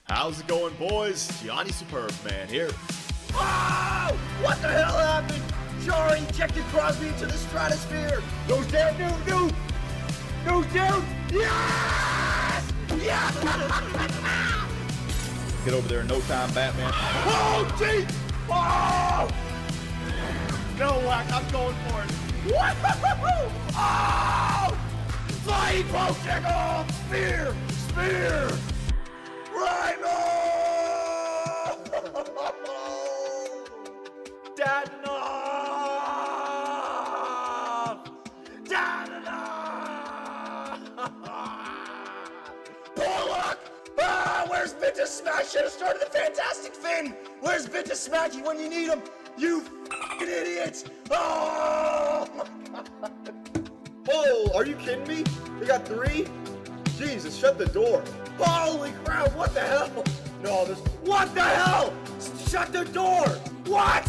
How's it going, boys? Gianni Superb Man here. Oh! What the hell happened? Jari ejected Crosby into the stratosphere. Goes down, dude. Goes down. Yes! Yes! Get over there in no time, Batman. Oh, gee! Oh! No, Whack, I'm going for it. What? Oh! Flying poke off! Spear! Rhino! Pollock! Ah, where's Vintage Smack? Should have started the Fantastic Finn! Where's Vintage Smacky when you need him? You f***ing idiots! Oh! Oh, are you kidding me? They got 3? Jesus, shut the door. Holy crap, what the hell? No, there's... What the hell? Shut the door! What?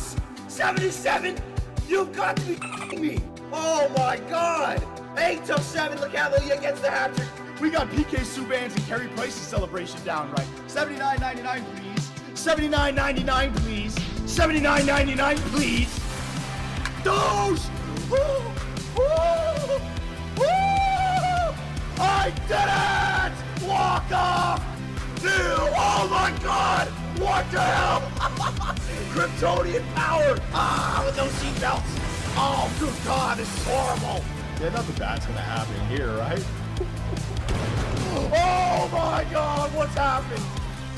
77? You've got to be f***ing me! Oh my god! 8 took 7, LeCavalier gets the hat trick. We got PK Subban's and Carey Price's celebration down right. $79.99, please. $79.99, please. $79.99, please. Those! I did it! Walk off! Dude, oh my god! What the hell? Kryptonian power! Ah, with those seatbelts! Oh, good god, this is horrible! Yeah, nothing bad's gonna happen here, right? Oh my god, what's happened?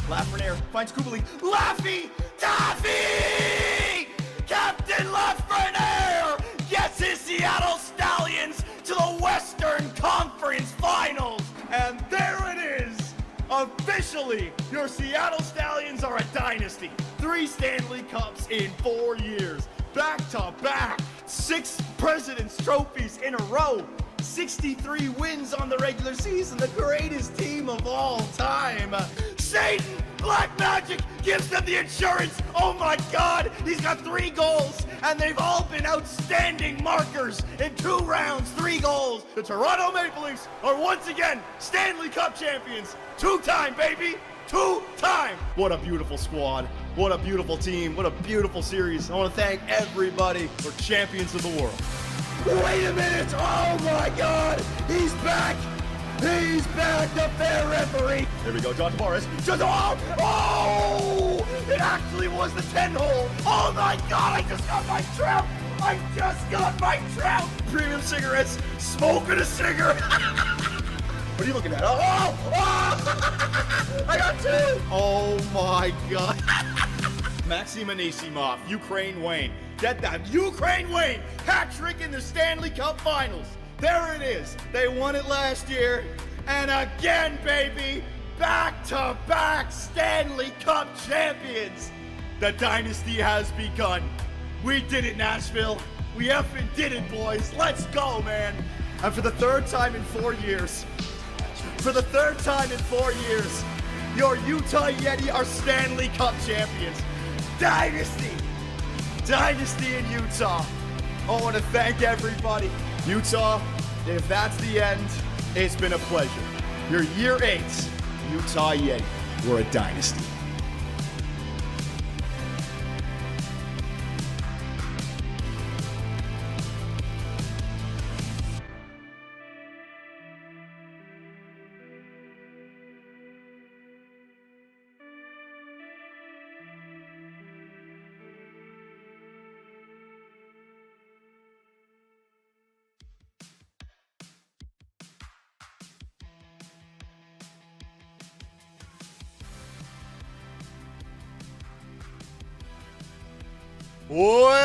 Lafreniere finds Kubalik. Laffy Taffy! Captain Lafreniere gets his Seattle Stallions to the Western Conference Finals! And there it is! Officially, your Seattle Stallions are a dynasty. 3 Stanley Cups in 4 years. Back to back. 6 President's Trophies in a row. 63 wins on the regular season. The greatest team of all time. Satan! Black Magic gives them the insurance! Oh my god! He's got 3 goals! And they've all been outstanding markers! In 2 rounds, 3 goals! The Toronto Maple Leafs are once again Stanley Cup champions. 2-time, baby! 2-time! What a beautiful squad. What a beautiful team. What a beautiful series. I want to thank everybody for champions of the world. Wait a minute! Oh my god! He's back! He's back! The fair referee! Here we go, John Tavares. Oh! It actually was the 10-hole! Oh my god! I just got my trout! I just got my trout! Premium cigarettes. Smoking a cigarette! What are you looking at? Oh! I got 2! Oh my god. Maxim Anisimov, Ukraine Wayne. Get that. Ukraine Wayne. Hat trick in the Stanley Cup Finals. There it is. They won it last year. And again, baby. Back-to-back Stanley Cup champions. The dynasty has begun. We did it, Nashville. We effing did it, boys. Let's go, man. And for the 3rd time in 4 years, your Utah Yeti are Stanley Cup champions. Dynasty in Utah. I want to thank everybody. Utah, if that's the end, it's been a pleasure. Your year 8, Utah Yeti. We're a dynasty. Well,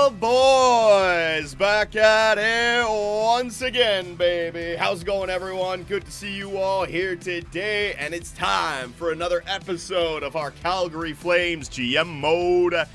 boys, back at it once again, baby. How's it going, everyone? Good to see you all here today, and it's time for another episode of our Calgary Flames GM Mode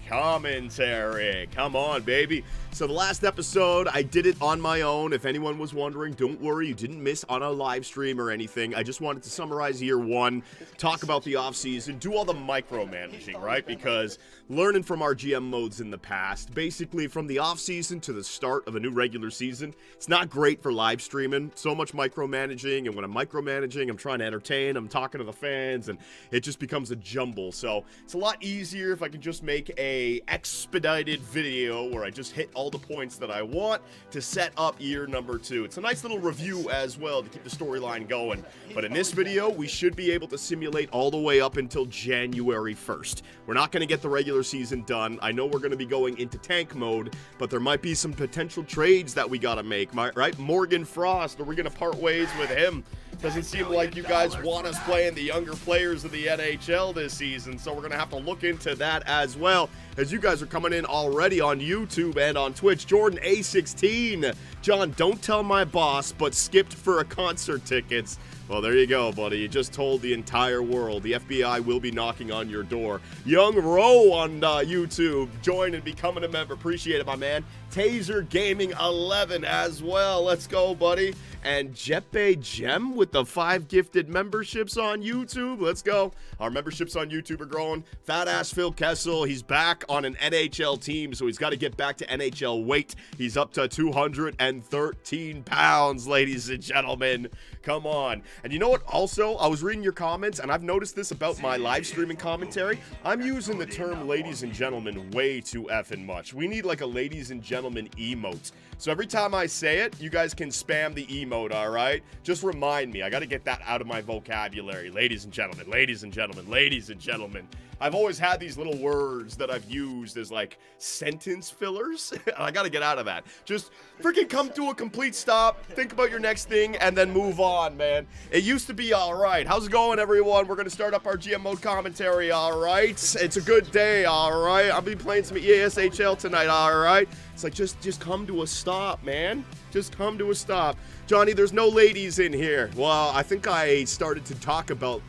commentary. Come on, baby. So the last episode, I did it on my own. If anyone was wondering, don't worry, you didn't miss on a live stream or anything. I just wanted to summarize year one, talk about the offseason, do all the micromanaging, right? Because learning from our GM modes in the past, basically from the offseason to the start of a new regular season, it's not great for live streaming. So much micromanaging, and when I'm micromanaging, I'm trying to entertain, I'm talking to the fans, and it just becomes a jumble. So it's a lot easier if I can just make a expedited video where I just hit all the points that I want to set up year number 2. It's a nice little review as well to keep the storyline going. But in this video, we should be able to simulate all the way up until January 1st. We're not going to get the regular season done. I know we're going to be going into tank mode, but there might be some potential trades that we got to make, right? Morgan Frost, are we going to part ways with him? Doesn't seem like you guys want us playing the younger players of the NHL this season, so we're going to have to look into that as well, as you guys are coming in already on YouTube and on Twitch. Jordan A16, John, don't tell my boss, but skipped for a concert tickets. Well, there you go, buddy. You just told the entire world. The FBI will be knocking on your door. Young Ro on YouTube, join and becoming a member. Appreciate it, my man. Taser Gaming 11 as well. Let's go, buddy. And Jeppe Gem with the 5 gifted memberships on YouTube. Let's go. Our memberships on YouTube are growing. Fat ass Phil Kessel, he's back on an NHL team, so he's got to get back to NHL weight. He's up to 213 pounds, ladies and gentlemen. Come on. And you know what? Also, I was reading your comments, and I've noticed this about my live streaming commentary. I'm using the term ladies and gentlemen way too effing much. We need like a ladies and gentlemen emote. So every time I say it, you guys can spam the emote, all right? Just remind me. I got to get that out of my vocabulary. Ladies and gentlemen, ladies and gentlemen, ladies and gentlemen. I've always had these little words that I've used as like sentence fillers. And I got to get out of that. Just freaking come to a complete stop, think about your next thing, and then move on, man. It used to be all right. How's it going, everyone? We're going to start up our GM mode commentary, all right? It's a good day, all right? I'll be playing some EASHL tonight, all right? It's like, just come to a stop, man. Just come to a stop. Johnny, there's no ladies in here. Well, I think I started to talk about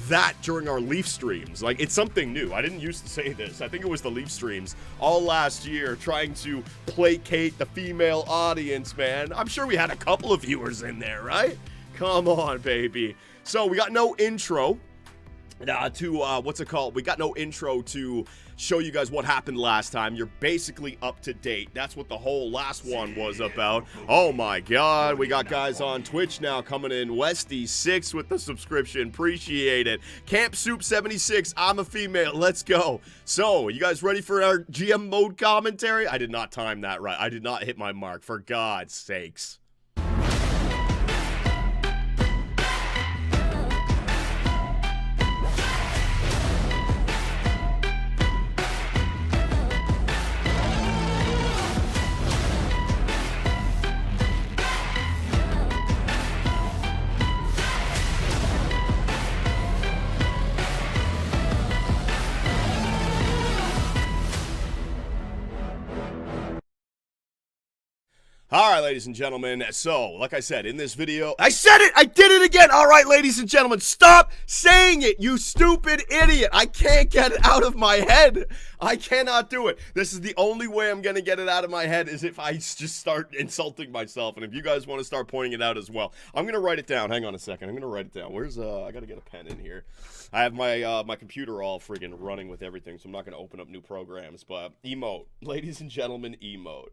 that during our Leaf streams. Like, it's something new. I didn't used to say this. I think it was the Leaf streams all last year trying to placate the female audience, man. I'm sure we had a couple of viewers in there, right? Come on, baby. So we got no intro what's it called? We got no intro to show you guys what happened last time. You're basically up to date. That's what the whole last one was about. Oh my god, we got guys on Twitch now coming in. Westy6 with the subscription, appreciate it. Camp Soup 76, I'm a female, let's go. So, you guys ready for our GM mode commentary? I did not time that right. I did not hit my mark, for God's sakes. All right, ladies and gentlemen, so, like I said, in this video, I said it! I did it again! All right, ladies and gentlemen, stop saying it, you stupid idiot! I can't get it out of my head! I cannot do it. This is the only way I'm gonna get it out of my head, is if I just start insulting myself, and if you guys want to start pointing it out as well. I'm gonna write it down. Hang on a second. I'm gonna write it down. Where's, I gotta get a pen in here. I have my, my computer all friggin' running with everything, so I'm not gonna open up new programs, but emote. Ladies and gentlemen, emote.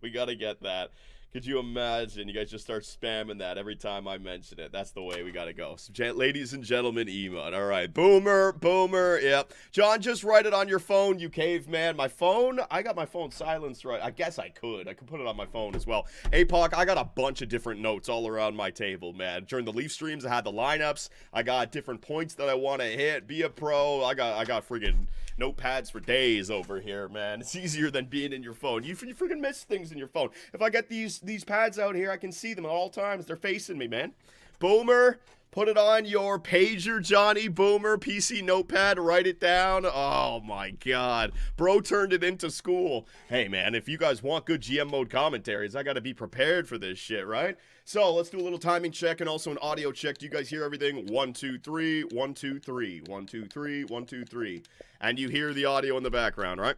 We gotta get that. Could you imagine? You guys just start spamming that every time I mention it. That's the way we gotta go. So, ladies and gentlemen, emote. All right, boomer, yep. John, just write it on your phone, you caveman. My phone? I got my phone silenced, right? I guess I could put it on my phone as well. APOC, I got a bunch of different notes all around my table, man. During the Leaf streams, I had the lineups. I got different points that I want to hit. Be a pro. I got friggin' notepads for days over here, man. It's easier than being in your phone. You freaking miss things in your phone. If I get these pads out here, I can see them at all times. They're facing me, man. Boomer, put it on your pager, Johnny. Boomer, PC notepad, write it down. Oh my god. Bro turned it into school. Hey, man, if you guys want good GM mode commentaries, I gotta be prepared for this shit, right? So let's do a little timing check and also an audio check. Do you guys hear everything? 1, 2, 3, 1, 2, 3, 1, 2, 3, 1, 2, 3. And you hear the audio in the background, right?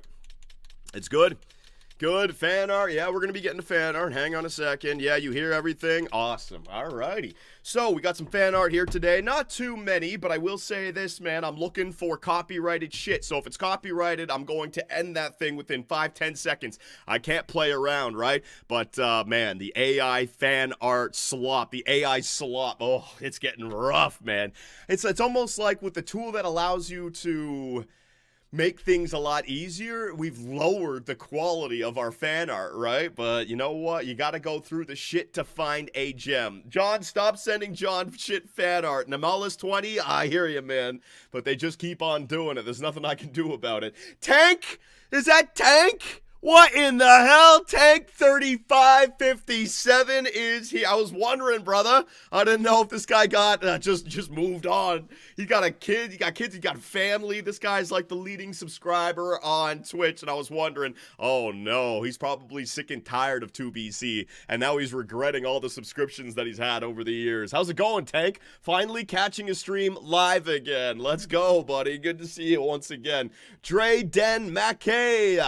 It's good. Good. Fan art. Yeah, we're going to be getting to fan art. Hang on a second. Yeah, you hear everything? Awesome. All righty. So, we got some fan art here today. Not too many, but I will say this, man. I'm looking for copyrighted shit. So, if it's copyrighted, I'm going to end that thing within 5-10 seconds. I can't play around, right? But, man, the AI fan art slop, the AI slop, oh, it's getting rough, man. It's almost like with the tool that allows you to make things a lot easier, we've lowered the quality of our fan art, right? But you know what? You gotta go through the shit to find a gem. John, stop sending John shit fan art. Namalis 20, I hear you, man. But they just keep on doing it. There's nothing I can do about it. Tank? Is that Tank? What in the hell? Tank 3557 is here. I was wondering, brother. I didn't know if this guy got just moved on. He got a kid. He got kids. He got family. This guy's like the leading subscriber on Twitch, and I was wondering, oh no, he's probably sick and tired of 2BC, and now he's regretting all the subscriptions that he's had over the years. How's it going, Tank? Finally catching a stream live again. Let's go, buddy. Good to see you once again. Dre Den McKay.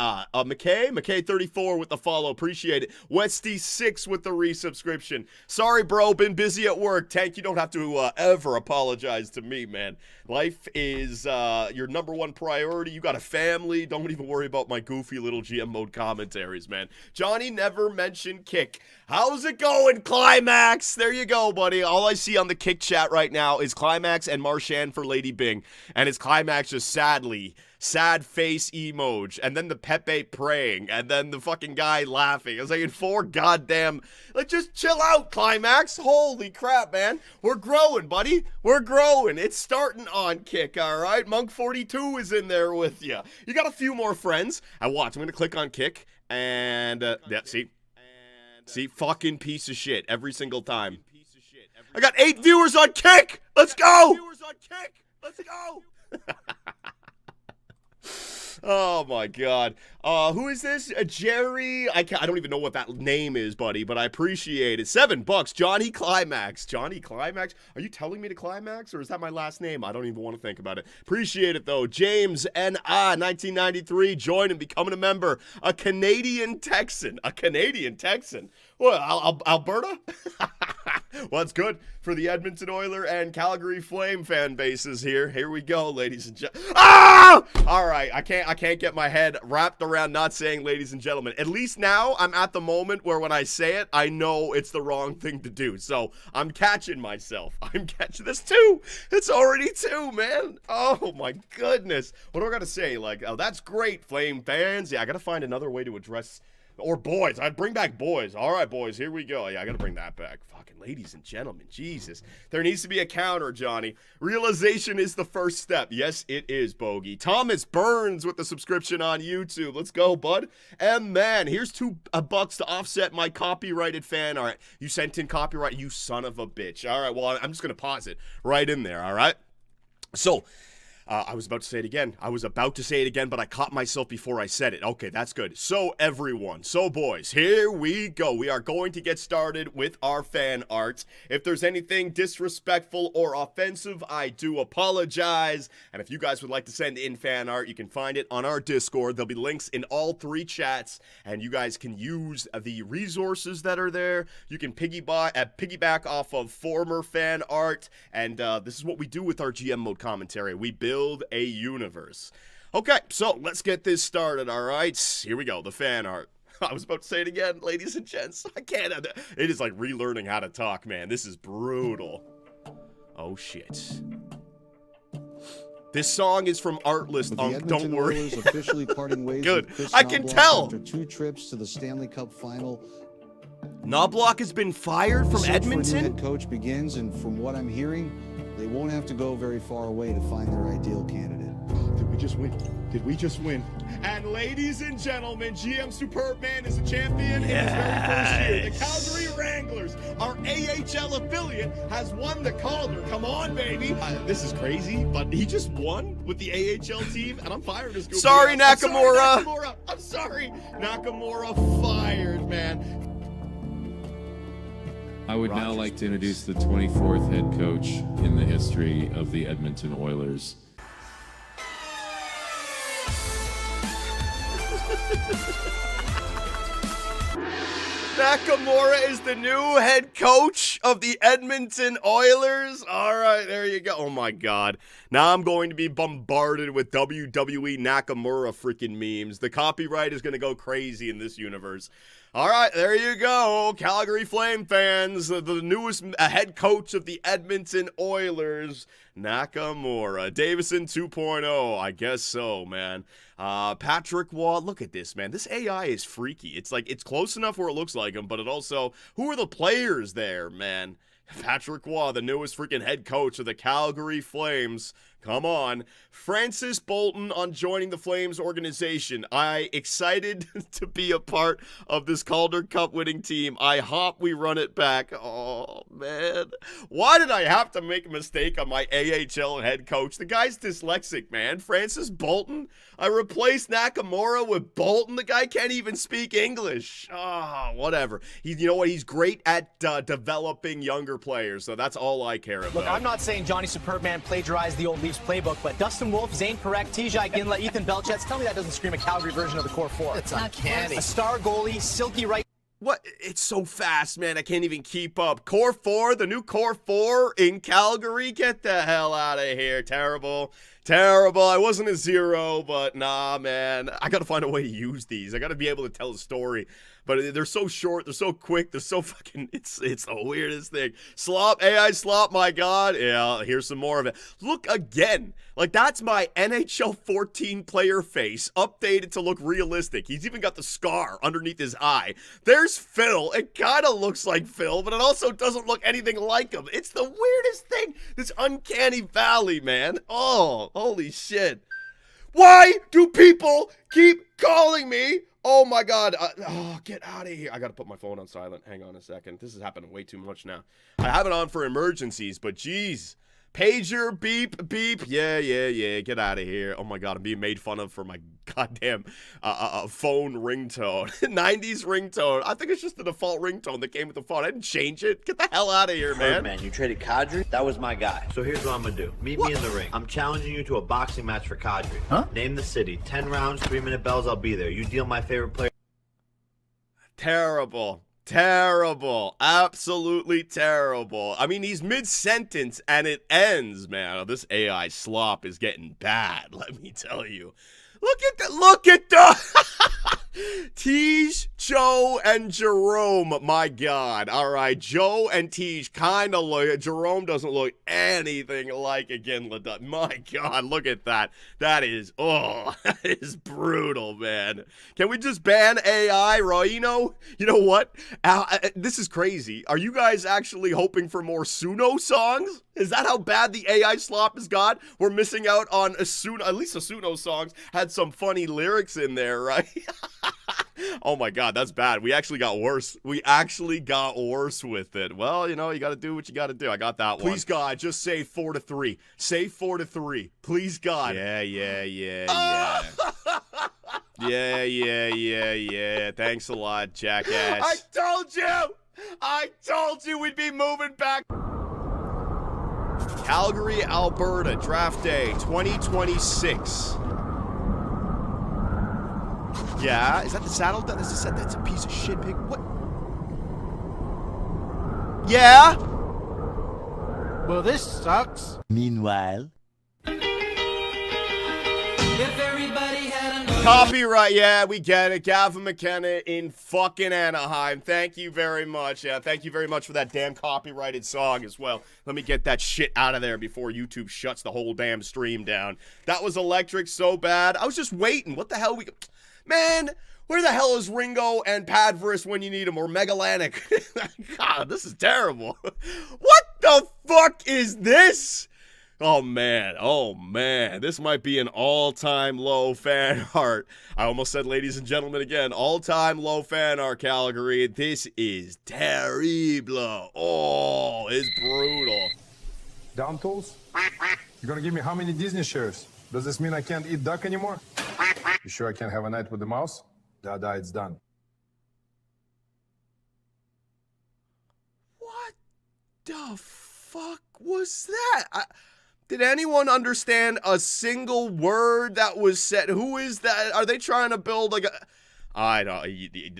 McKay 34 with the follow, appreciate it. Westy 6 with the resubscription. Sorry, bro, been busy at work. Tank, you don't have to ever apologize to me, man. Life is your number one priority. You got a family. Don't even worry about my goofy little GM mode commentaries, man. Johnny never mentioned Kick. How's it going, Climax? There you go, buddy. All I see on the Kick chat right now is Climax and Marchand for Lady Bing, and it's Climax just sad face emoji, and then the Pepe praying, and then the fucking guy laughing. I was like, in 4 goddamn, like, just chill out, Climax. Holy crap, man. We're growing, buddy. We're growing. It's starting on Kick, all right? Monk 42 is in there with you. You got a few more friends. I watch. I'm going to click on Kick, and, yeah, see, fucking piece of shit every single time. I got 8 viewers on Kick. Let's go. Let's go. Oh my god. Who is this? Jerry? I don't even know what that name is, buddy, but I appreciate it. $7. Johnny Climax. Johnny Climax? Are you telling me to climax, or is that my last name? I don't even want to think about it. Appreciate it, though. James N.I. 1993. Join and becoming a member. A Canadian Texan. A Canadian Texan? What, Alberta? Well, it's good for the Edmonton Oiler and Calgary Flame fan bases here. Here we go, ladies and gentlemen. Ah! All right, I can't get my head wrapped around not saying ladies and gentlemen. At least now I'm at the moment where when I say it, I know it's the wrong thing to do. So I'm catching myself. I'm catching this too. It's already 2, man. Oh my goodness. What do I gotta say? Like, oh, that's great, Flame fans. Yeah, I gotta find another way to address. Or boys. I'd bring back boys. All right, boys. Here we go. Yeah, I got to bring that back. Fucking ladies and gentlemen. Jesus. There needs to be a counter, Johnny. Realization is the first step. Yes, it is, Bogey. Thomas Burns with the subscription on YouTube. Let's go, bud. And man, here's $2 to offset my copyrighted fan art. You sent in copyright, you son of a bitch. All right, well, I'm just going to pause it right in there, all right? So, I was about to say it again. But I caught myself before I said it. Okay, that's good. So, everyone. So, boys, here we go. We are going to get started with our fan art. If there's anything disrespectful or offensive, I do apologize. And if you guys would like to send in fan art, you can find it on our Discord. There'll be links in all 3 chats, and you guys can use the resources that are there. You can piggyback off of former fan art, and this is what we do with our GM mode commentary. We build a universe. Okay, so let's get this started, all right? Here we go, the fan art. I was about to say it again, ladies and gents. I can't. It is like relearning how to talk, man. This is brutal. Oh, shit. This song is from Artlist. Don't worry. Oilers officially parting ways Good. with Chris I can Knobloch tell. After 2 trips to the Stanley Cup final. Knobloch has been fired from The search for a new Edmonton? head coach begins, and from what I'm hearing, they won't have to go very far away to find their ideal candidate. Did we just win? Did we just win? And ladies and gentlemen, GM Superbman is the champion in his very first year. The Calgary Wranglers, our AHL affiliate, has won the Calder. Come on, baby. This is crazy, but he just won with the AHL team, and I'm fired as goofy. Sorry, Nakamura. I'm sorry. Nakamura fired, man. I would now like to introduce the 24th head coach in the history of the Edmonton Oilers. Nakamura is the new head coach of the Edmonton Oilers. All right, there you go. Oh, my God. Now I'm going to be bombarded with WWE Nakamura freaking memes. The copyright is going to go crazy in this universe. All right, there you go. Calgary Flame fans, the newest head coach of the Edmonton Oilers, Nakamura. Davison 2.0, I guess so, man. Patrick Waugh, look at this, man. This AI is freaky. It's like, it's close enough where it looks like him, but it also, who are the players there, man? Patrick Waugh, the newest freaking head coach of the Calgary Flames. Come on. Francis Bolton on joining the Flames organization. I excited to be a part of this Calder Cup winning team. I hope we run it back. Oh, man. Why did I have to make a mistake on my AHL head coach? The guy's dyslexic, man. Francis Bolton. I replaced Nakamura with Bolton. The guy can't even speak English. Oh, whatever. You know what? He's great at developing younger players, so that's all I care about. Look, I'm not saying Johnny Superman plagiarized the old Leafs playbook, but Dustin Wolf, Zane Parekh, Tijai Ginla, Ethan Belchetz, tell me that doesn't scream a Calgary version of the core four. It's uncanny. A star goalie, silky right. What? It's so fast, man. I can't even keep up. Core 4, the new Core 4 in Calgary? Get the hell out of here. Terrible. Terrible. I wasn't a 0, but nah, man. I gotta find a way to use these. I gotta be able to tell a story. But they're so short, they're so quick, they're so fucking, it's the weirdest thing. Slop, AI slop, my God. Yeah, here's some more of it. Look again. Like, that's my NHL 14 player face, updated to look realistic. He's even got the scar underneath his eye. There's Phil. It kind of looks like Phil, but it also doesn't look anything like him. It's the weirdest thing. This uncanny valley, man. Oh, holy shit. Why do people keep calling me? Oh my God. Get out of here. I got to put my phone on silent. Hang on a second. This is happening way too much now. I have it on for emergencies, but geez. Pager, beep, beep. Yeah. Get out of here. Oh my God. I'm being made fun of for my goddamn phone ringtone. 90s ringtone. I think it's just the default ringtone that came with the phone. I didn't change it. Get the hell out of here, man. Man, you traded Kadri? That was my guy. So here's what I'm gonna do. Meet me in the ring. I'm challenging you to a boxing match for Kadri. Huh? Name the city. 10 rounds, 3-minute bells, I'll be there. You deal my favorite player. Terrible. Terrible. Absolutely terrible. I mean, he's mid-sentence and it ends, man. Oh, this AI slop is getting bad, let me tell you. Look at the Tej, Joe, and Jerome. My God. All right, Joe and Tej kind of look. Jerome doesn't look anything like a Ginla. My God, look at that. That is brutal, man. Can we just ban AI, Roino? You know what? This is crazy. Are you guys actually hoping for more Suno songs? Is that how bad the AI slop has got? We're missing out on at least Suno songs had some funny lyrics in there, right? Oh my God, that's bad. We actually got worse. We actually got worse with it. Well, you know, you got to do what you got to do. I got that one. Please, God, just say 4-3. Say 4-3. Please, God. Yeah. Yeah. Thanks a lot, jackass. I told you we'd be moving back. Calgary, Alberta, draft day 2026. Yeah, is that the saddle? That's a piece of shit pig. What? Yeah? Well, this sucks. Meanwhile. Copyright, yeah, we get it. Gavin McKenna in fucking Anaheim. Thank you very much. Yeah, thank you very much for that damn copyrighted song as well. Let me get that shit out of there before YouTube shuts the whole damn stream down. That was electric so bad. I was just waiting. What the hell Man, where the hell is Ringo and Padverus when you need them? Or Megalanic? God, this is terrible. What the fuck is this? Oh man, this might be an all-time low fan art. I almost said ladies and gentlemen again, all-time low fan art, Calgary. This is terrible. Oh, it's brutal. Down tools? You're gonna give me how many Disney shares? Does this mean I can't eat duck anymore? You sure I can't have a night with the mouse? Dada, it's done. What the fuck was that? Did anyone understand a single word that was said? Who is that? Are they trying to build like a... I don't.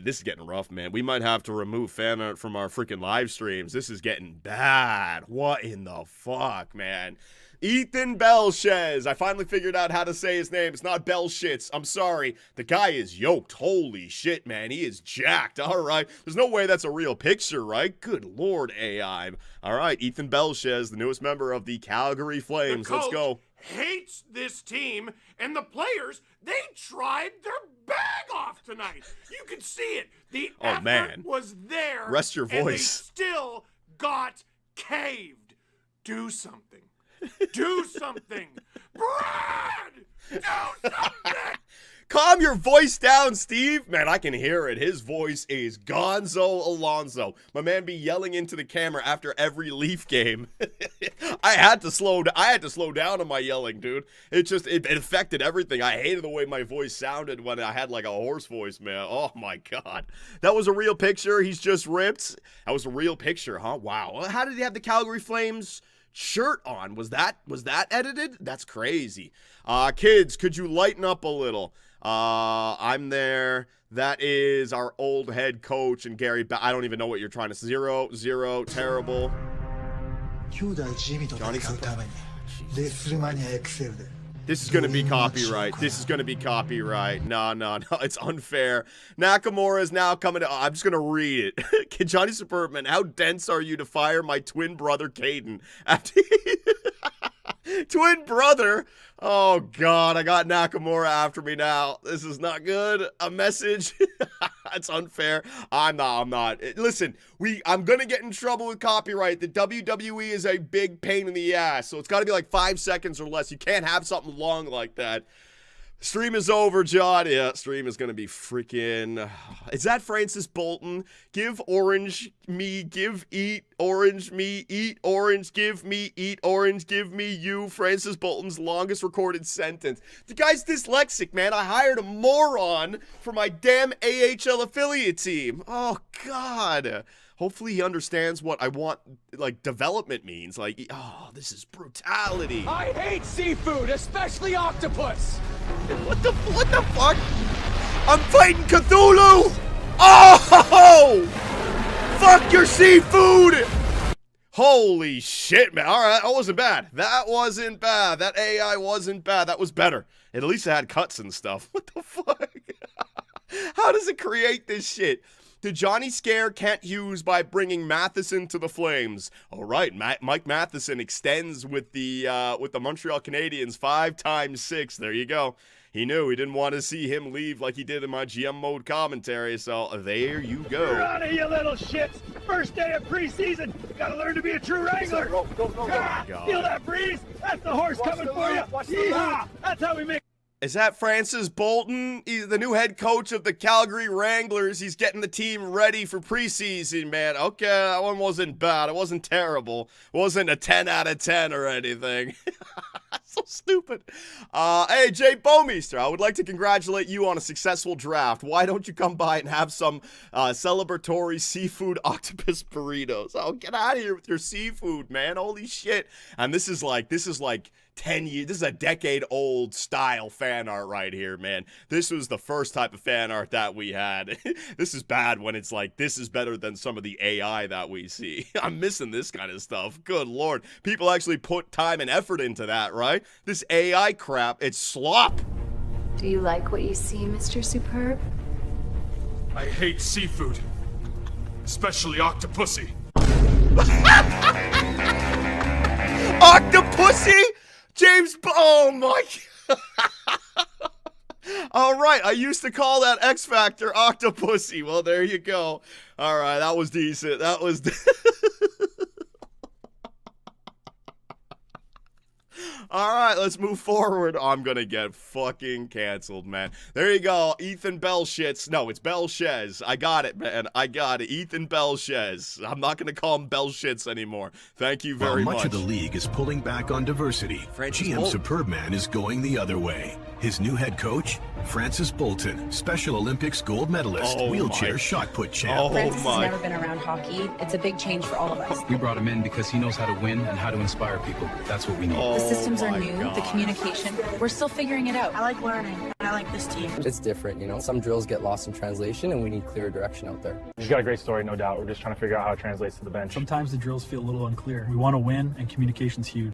This is getting rough, man. We might have to remove fan art from our freaking live streams. This is getting bad. What in the fuck, man? Ethan Belchez. I finally figured out how to say his name. It's not Belshits. I'm sorry. The guy is yoked. Holy shit, man. He is jacked. All right. There's no way that's a real picture, right? Good Lord, AI. All right. Ethan Belchez, the newest member of the Calgary Flames. Let's go. Hates this team, and the players, they tried their bag off tonight. You can see it. The effort was there. Rest your voice. And they still got caved. Do something. Do something. Brad! Do something! Calm your voice down, Steve. Man, I can hear it. His voice is Gonzo Alonso. My man be yelling into the camera after every Leaf game. I had to slow down on my yelling, dude. It affected everything. I hated the way my voice sounded when I had like a hoarse voice, man. Oh my God. That was a real picture. He's just ripped. That was a real picture, huh? Wow. How did he have the Calgary Flames shirt on? Was that edited? That's crazy. Kids, could you lighten up a little? I'm there. That is our old head coach and Gary. I don't even know what you're trying to say. 0-0, terrible. Johnny This is going to be copyright. This is going to be copyright. No. It's unfair. Nakamura is now coming to... I'm just going to read it. Johnny Superman, how dense are you to fire my twin brother, Caden? After... Twin brother? Oh, God. I got Nakamura after me now. This is not good. A message. That's unfair. I'm not. Listen, I'm going to get in trouble with copyright. The WWE is a big pain in the ass, so it's got to be like 5 seconds or less. You can't have something long like that. Stream is over, John. Yeah, stream is going to be freaking... Is that Francis Bolton? Give orange me, give eat orange me, eat orange, give me, eat orange, give me you. Francis Bolton's longest recorded sentence. The guy's dyslexic, man. I hired a moron for my damn AHL affiliate team. Oh, God. Hopefully he understands what I want, like, development means. Like, oh, this is brutality. I hate seafood, especially octopus. What the fuck? I'm fighting Cthulhu! Oh! Fuck your seafood! Holy shit, man. All right, that wasn't bad. That wasn't bad. That AI wasn't bad. That was better. At least it had cuts and stuff. What the fuck? How does it create this shit? Did Johnny scare Kent Hughes by bringing Matheson to the Flames? All right, Mike Matheson extends with the Montreal Canadiens 5x6. There you go. He knew he didn't want to see him leave like he did in my GM mode commentary, so there you go. Run, you little shits! First day of preseason, gotta learn to be a true wrangler. Go. Feel that breeze? That's the horse coming for you. Yeehaw! That's how we make. Is that Francis Bolton? He's the new head coach of the Calgary Wranglers. He's getting the team ready for preseason, man. Okay, that one wasn't bad. It wasn't terrible. It wasn't a 10 out of 10 or anything. So stupid. Hey, Jay Bomeister, I would like to congratulate you on a successful draft. Why don't you come by and have some celebratory seafood octopus burritos? Oh, get out of here with your seafood, man. Holy shit. And this is like 10 years, this is a decade-old style fan art right here, man. This was the first type of fan art that we had. This is bad when it's like, this is better than some of the AI that we see. I'm missing this kind of stuff. Good Lord. People actually put time and effort into that, right? This AI crap, it's slop. Do you like what you see, Mr. Superb? I hate seafood, especially octopussy. Octopussy? James, oh my God. All right, I used to call that X Factor Octopussy. Well, there you go. All right, that was decent. That was... All right. right, let's move forward. I'm going to get fucking canceled, man. There you go. Ethan Belshitz. No, it's Belchez. I got it, man. I got it. Ethan Belchez. I'm not going to call him Belshitz anymore. Thank you very much. Much of the league is pulling back on diversity. GM Superbman is going the other way. His new head coach, Francis Bolton, Special Olympics gold medalist, wheelchair shot put champ. Francis has never been around hockey. It's a big change for all of us. We brought him in because he knows how to win and how to inspire people. That's what we need. The systems are new, the communication. We're still figuring it out. I like learning, and I like this team. It's different, you know. Some drills get lost in translation, and we need clear direction out there. He's got a great story, no doubt. We're just trying to figure out how it translates to the bench. Sometimes the drills feel a little unclear. We want to win, and communication's huge.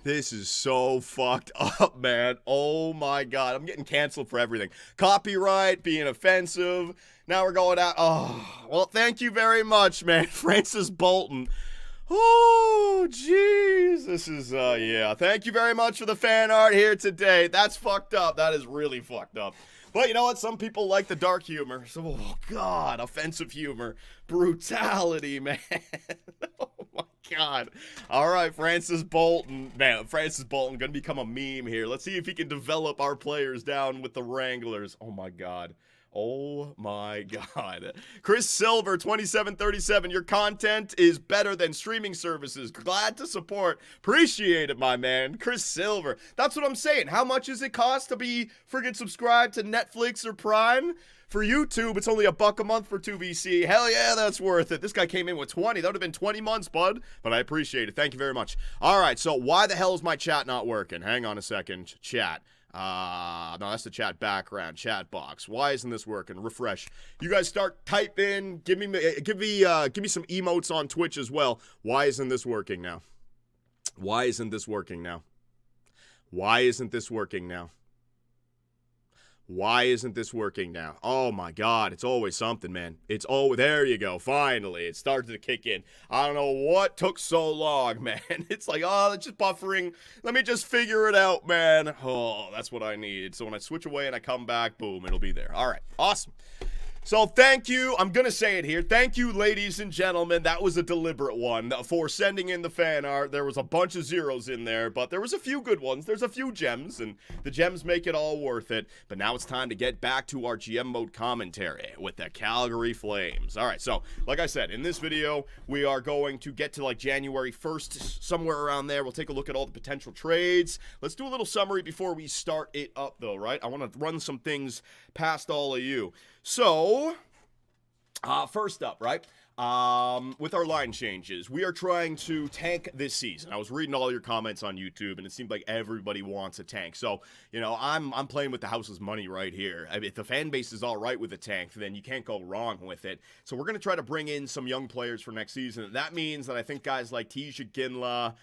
This is so fucked up, man. Oh my God. I'm getting canceled for everything. Copyright, being offensive. Now we're going out. Oh, well, thank you very much, man. Francis Bolton. Oh, jeez. This is, yeah. Thank you very much for the fan art here today. That's fucked up. That is really fucked up. But you know what? Some people like the dark humor. So, oh, God. Offensive humor. Brutality, man. Oh, my God. All right, Francis Bolton. Man, Francis Bolton going to become a meme here. Let's see if he can develop our players down with the Wranglers. Oh, my God. Oh my God. Chris Silver, 2737. Your content is better than streaming services. Glad to support. Appreciate it, my man. Chris Silver. That's what I'm saying. How much does it cost to be friggin' subscribed to Netflix or Prime? For YouTube, it's only $1 a month for 2BC. Hell yeah, that's worth it. This guy came in with 20. That would have been 20 months, bud. But I appreciate it. Thank you very much. All right, so why the hell is my chat not working? Hang on a second. Chat. No, that's the chat background, chat box. Why isn't this working? Refresh. You guys start typing. Give me some emotes on Twitch as well. Why isn't this working now? Why isn't this working now? Why isn't this working now? Why isn't this working now? Oh my God, it's always something, man. It's always, there you go, finally. It started to kick in. I don't know what took so long, man. It's like, oh, it's just buffering. Let me just figure it out, man. Oh, that's what I need. So when I switch away and I come back, boom, it'll be there. All right, awesome. So thank you, I'm going to say it here, thank you ladies and gentlemen, that was a deliberate one for sending in the fan art. There was a bunch of zeros in there, but there was a few good ones, there's a few gems, and the gems make it all worth it. But now it's time to get back to our GM mode commentary with the Calgary Flames. Alright, so like I said, in this video, we are going to get to like January 1st, somewhere around there. We'll take a look at all the potential trades. Let's do a little summary before we start it up though, right? I want to run some things past all of you. So, first up, right, with our line changes, we are trying to tank this season. I was reading all your comments on YouTube, and it seemed like everybody wants a tank. So, you know, I'm playing with the house's money right here. I mean, if the fan base is all right with a tank, then you can't go wrong with it. So we're going to try to bring in some young players for next season. That means that I think guys like Tisha Ginla,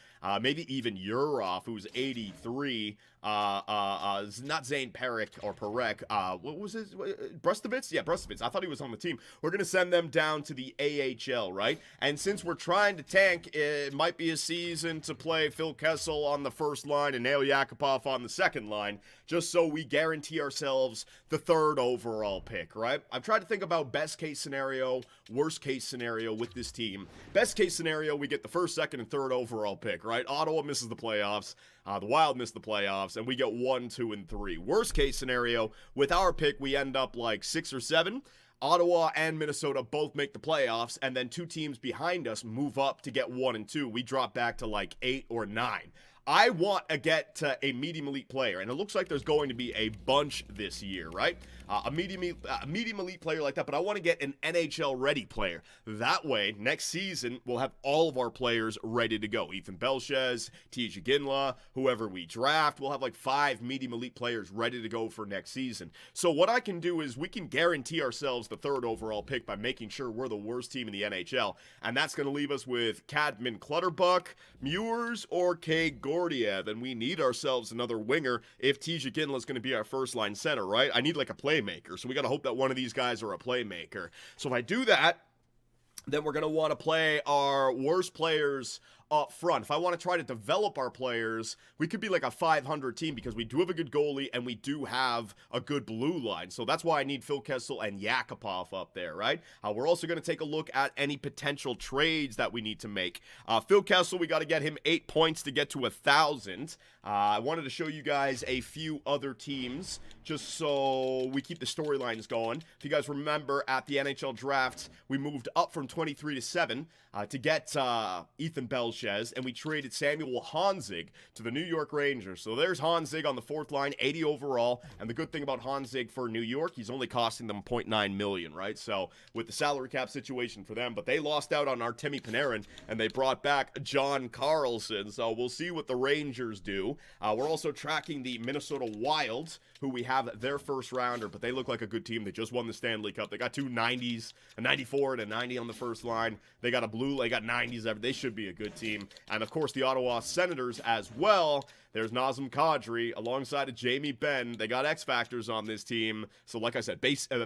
maybe even Yurov, who's 83, not Zane Perek or Perek, what was his, Brustovitz? Yeah, Brustovitz. I thought he was on the team. We're going to send them down to the AHL, right? And since we're trying to tank, it might be a season to play Phil Kessel on the first line and Nail Yakupov on the second line, just so we guarantee ourselves the 3rd overall pick, right? I've tried to think about best case scenario, worst case scenario with this team. Best case scenario, we get the 1st, 2nd, and 3rd overall pick, right? Ottawa misses the playoffs. The Wild miss the playoffs, and we get 1, 2, and 3. Worst case scenario, with our pick, we end up like 6 or 7. Ottawa and Minnesota both make the playoffs, and then 2 teams behind us move up to get 1 and 2. We drop back to like 8 or 9. I want to get to a medium elite player, and it looks like there's going to be a bunch this year, right? A medium elite player like that, but I want to get an NHL ready player. That way, next season, we'll have all of our players ready to go. Ethan Belchez, Tisha Ginla, whoever we draft, we'll have like 5 medium elite players ready to go for next season. So what I can do is we can guarantee ourselves the 3rd overall pick by making sure we're the worst team in the NHL, and that's going to leave us with Cadman Clutterbuck, Mewers, or K. Gordiev, and we need ourselves another winger if Tisha Ginla is going to be our first line center, right? I need like a playmaker, so we got to hope that one of these guys are a playmaker. So if I do that, then we're going to want to play our worst players up front. If I want to try to develop our players, we could be like a 500 team because we do have a good goalie and we do have a good blue line. So that's why I need Phil Kessel and Yakupov up there, right? We're also going to take a look at any potential trades that we need to make. Phil Kessel, we got to get him 8 points to get to 1,000. I wanted to show you guys a few other teams just so we keep the storylines going. If you guys remember, at the NHL draft, we moved up from 23 to 7 to get Ethan Belchez, and we traded Samuel Honzig to the New York Rangers. So there's Honzig on the 4th line, 80 overall, and the good thing about Honzig for New York, he's only costing them $0.9 million, right? So with the salary cap situation for them, but they lost out on Artemi Panarin, and they brought back John Carlson, so we'll see what the Rangers do. We're also tracking the Minnesota Wild, who we have their first rounder, but they look like a good team. They just won the Stanley Cup. They got 2 90s, a 94 and a 90 on the first line. They got a blue, they got 90s. They should be a good team. And of course, the Ottawa Senators as well. There's Nazem Kadri alongside of Jamie Benn. They got X Factors on this team. So like I said,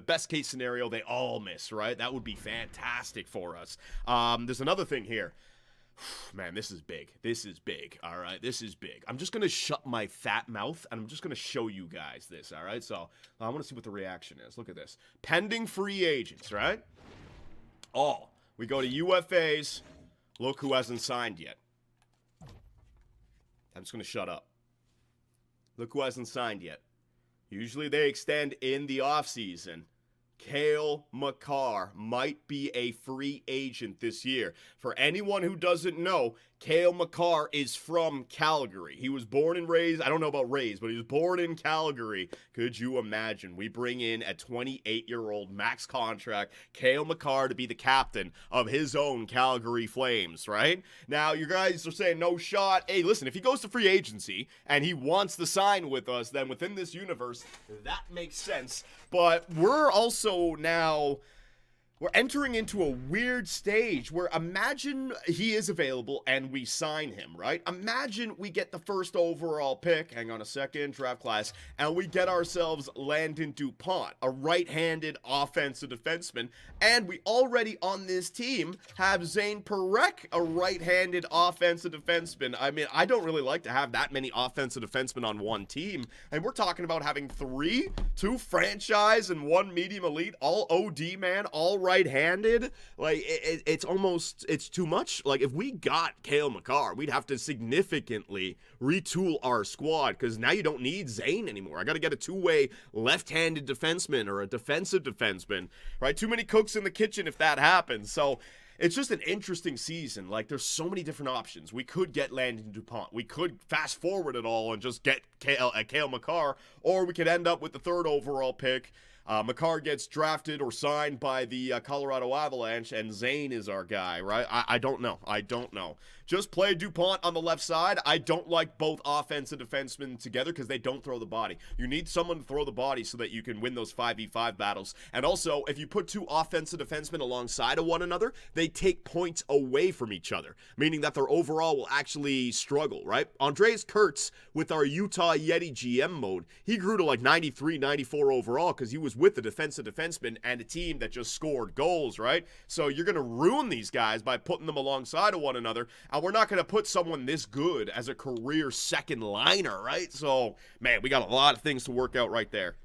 best case scenario, they all miss, right? That would be fantastic for us. There's another thing here. Man, this is big. This is big, all right? This is big. I'm just going to shut my fat mouth, and I'm just going to show you guys this, all right? So I want to see what the reaction is. Look at this. Pending free agents, right? Oh, we go to UFAs. Look who hasn't signed yet. I'm just going to shut up. Look who hasn't signed yet. Usually they extend in the offseason. Cale Makar might be a free agent this year. For anyone who doesn't know, Cale Makar is from Calgary. He was born and raised, I don't know about raised, but he was born in Calgary. Could you imagine? We bring in a 28-year-old max contract, Cale Makar, to be the captain of his own Calgary Flames, right? Now, you guys are saying no shot. Hey, listen, if he goes to free agency and he wants to sign with us, then within this universe, that makes sense. But we're also now... we're entering into a weird stage where imagine he is available and we sign him, right? Imagine we get the first overall pick, hang on a second, draft class, and we get ourselves Landon Dupont, a right-handed offensive defenseman, and we already on this team have Zane Parekh, a right-handed offensive defenseman. I mean, I don't really like to have that many offensive defensemen on one team, and we're talking about having 3, 2 franchise and 1 medium elite, all OD, man, all right-handed. Like, it's almost, it's too much. Like, if we got Cale Makar, we'd have to significantly retool our squad, because now you don't need Zane anymore. I got to get a 2-way left-handed defenseman or a defensive defenseman, right? Too many cooks in the kitchen if that happens. So it's just an interesting season. Like, there's so many different options. We could get Landon Dupont. We could fast forward it all and just get Cale Makar, or we could end up with the 3rd overall pick. Makar gets drafted or signed by the Colorado Avalanche, and Zane is our guy, right? I don't know. I don't know. Just play Dupont on the left side. I don't like both offensive defensemen together because they don't throw the body. You need someone to throw the body so that you can win those 5v5 battles. And also, if you put 2 offensive defensemen alongside of one another, they take points away from each other, meaning that their overall will actually struggle, right? Andreas Kurtz, with our Utah Yeti GM mode, he grew to like 93, 94 overall because he was with the defensive defenseman and a team that just scored goals, right? So you're going to ruin these guys by putting them alongside of one another. And we're not going to put someone this good as a career second liner, right? So, man, we got a lot of things to work out right there.